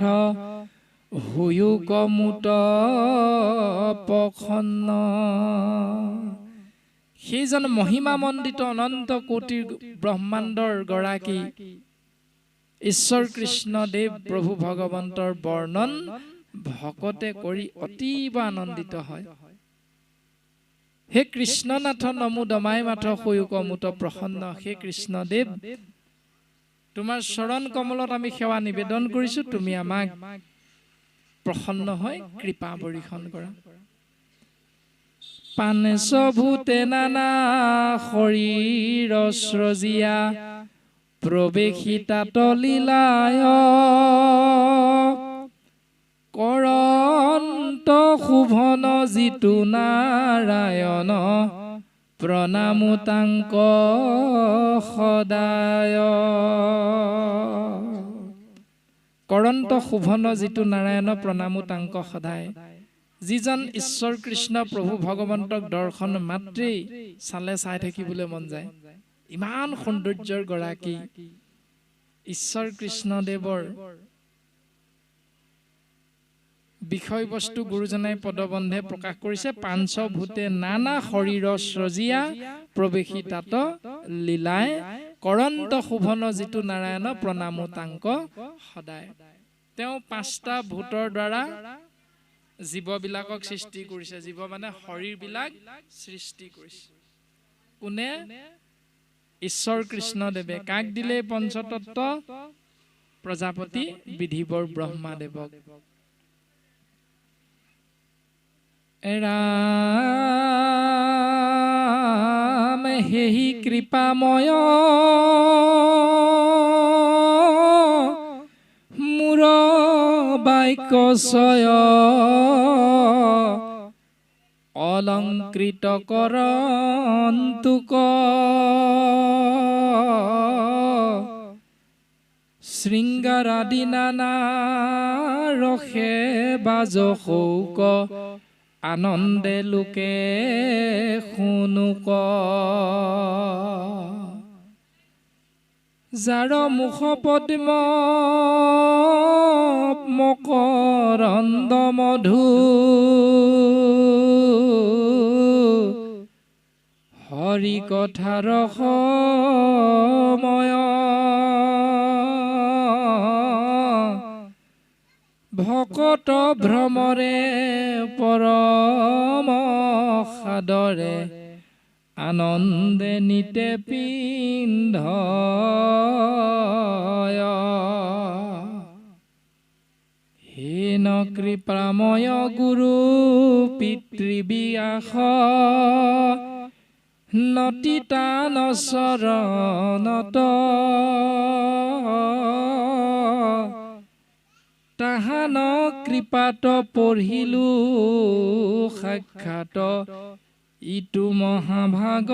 হুয়ো কমুত পখন্ন সেইজন মহিমা মণ্ডিত অনন্ত কোটিৰ ব্ৰহ্মাণ্ডৰ গৰাকী ঈশ্বৰ কৃষ্ণদেৱ প্ৰভু ভগৱন্তৰ বৰ্ণন ভকতে কৰি অতীব আনন্দিত হয়। হে কৃষ্ণনাথ নমো দমাই মাথ সয়ুক মুত প্ৰসন্ন। হে কৃষ্ণদেৱ, তোমাৰ চৰণ কমলত আমি সেৱা নিবেদন কৰিছো, তুমি আমাক প্ৰসন্ন হৈ কৃপা বৰ্ষণ কৰা। পানেশ ভূতে নানা শৰীৰ স্ৰজিয়া প্ৰৱেশিতাত লীলায় কৰন্ত শোভন জিতু নাৰায়ণ প্ৰণামো তাংক সদায়। কৰন্ত শোভন জিতু নাৰায়ণ প্ৰণামো তাংক সদায়। যিজন ঈশ্বৰ কৃষ্ণ প্ৰভু ভগৱন্তক দৰ্শন মাত্ৰেই চালে চাই থাকিবলৈ মন যায়। ইমান সৌন্দৰ্যৰ গৰাকী ঈশ্বৰ কৃষ্ণদেৱৰ বিষয়বস্তু গুৰুজনাই পদবন্ধে প্ৰকাশ কৰিছে। পাঞ্চভূতে নানা শৰীৰ স্ৰজিয়া প্ৰৱেশিতাত লীলায় কৰন্ত শোভন জিতু নাৰায়ণ প্ৰণামো তাংক সদায়। তেওঁ 5টা ভূতৰ দ্বাৰা জীৱবিলাকক সৃষ্টি কৰিছে। জীৱ মানে শৰীৰবিলাক সৃষ্টি কৰিছে। কোনে? ঈশ্বৰ কৃষ্ণদেৱে। কাক দিলে পঞ্চতত্ব? প্ৰজাপতি বিধিবৰ ব্ৰহ্মাদেৱক। ৰাম হেহি কৃপাময় মূৰ বাক্যচয় অলংকৃত কৰন্তুক শৃংগাৰাদি নানা ৰসে বাজ শৌক আনন্দে লোকে শুনুক। যাৰ মুখ পদ্ম মকৰন্দ মধু হৰি কথা ৰসময় ভকত ভ্ৰমৰে পৰম সাদৰে আনন্দে নিতে পিন্ধয়। হীন কৃপাময় গুৰু পিতৃবিয়াস নতিতান চৰণত তাহান কৃপাত পঢ়িলো সাক্ষাৎ ইটো মহাভাগৱত।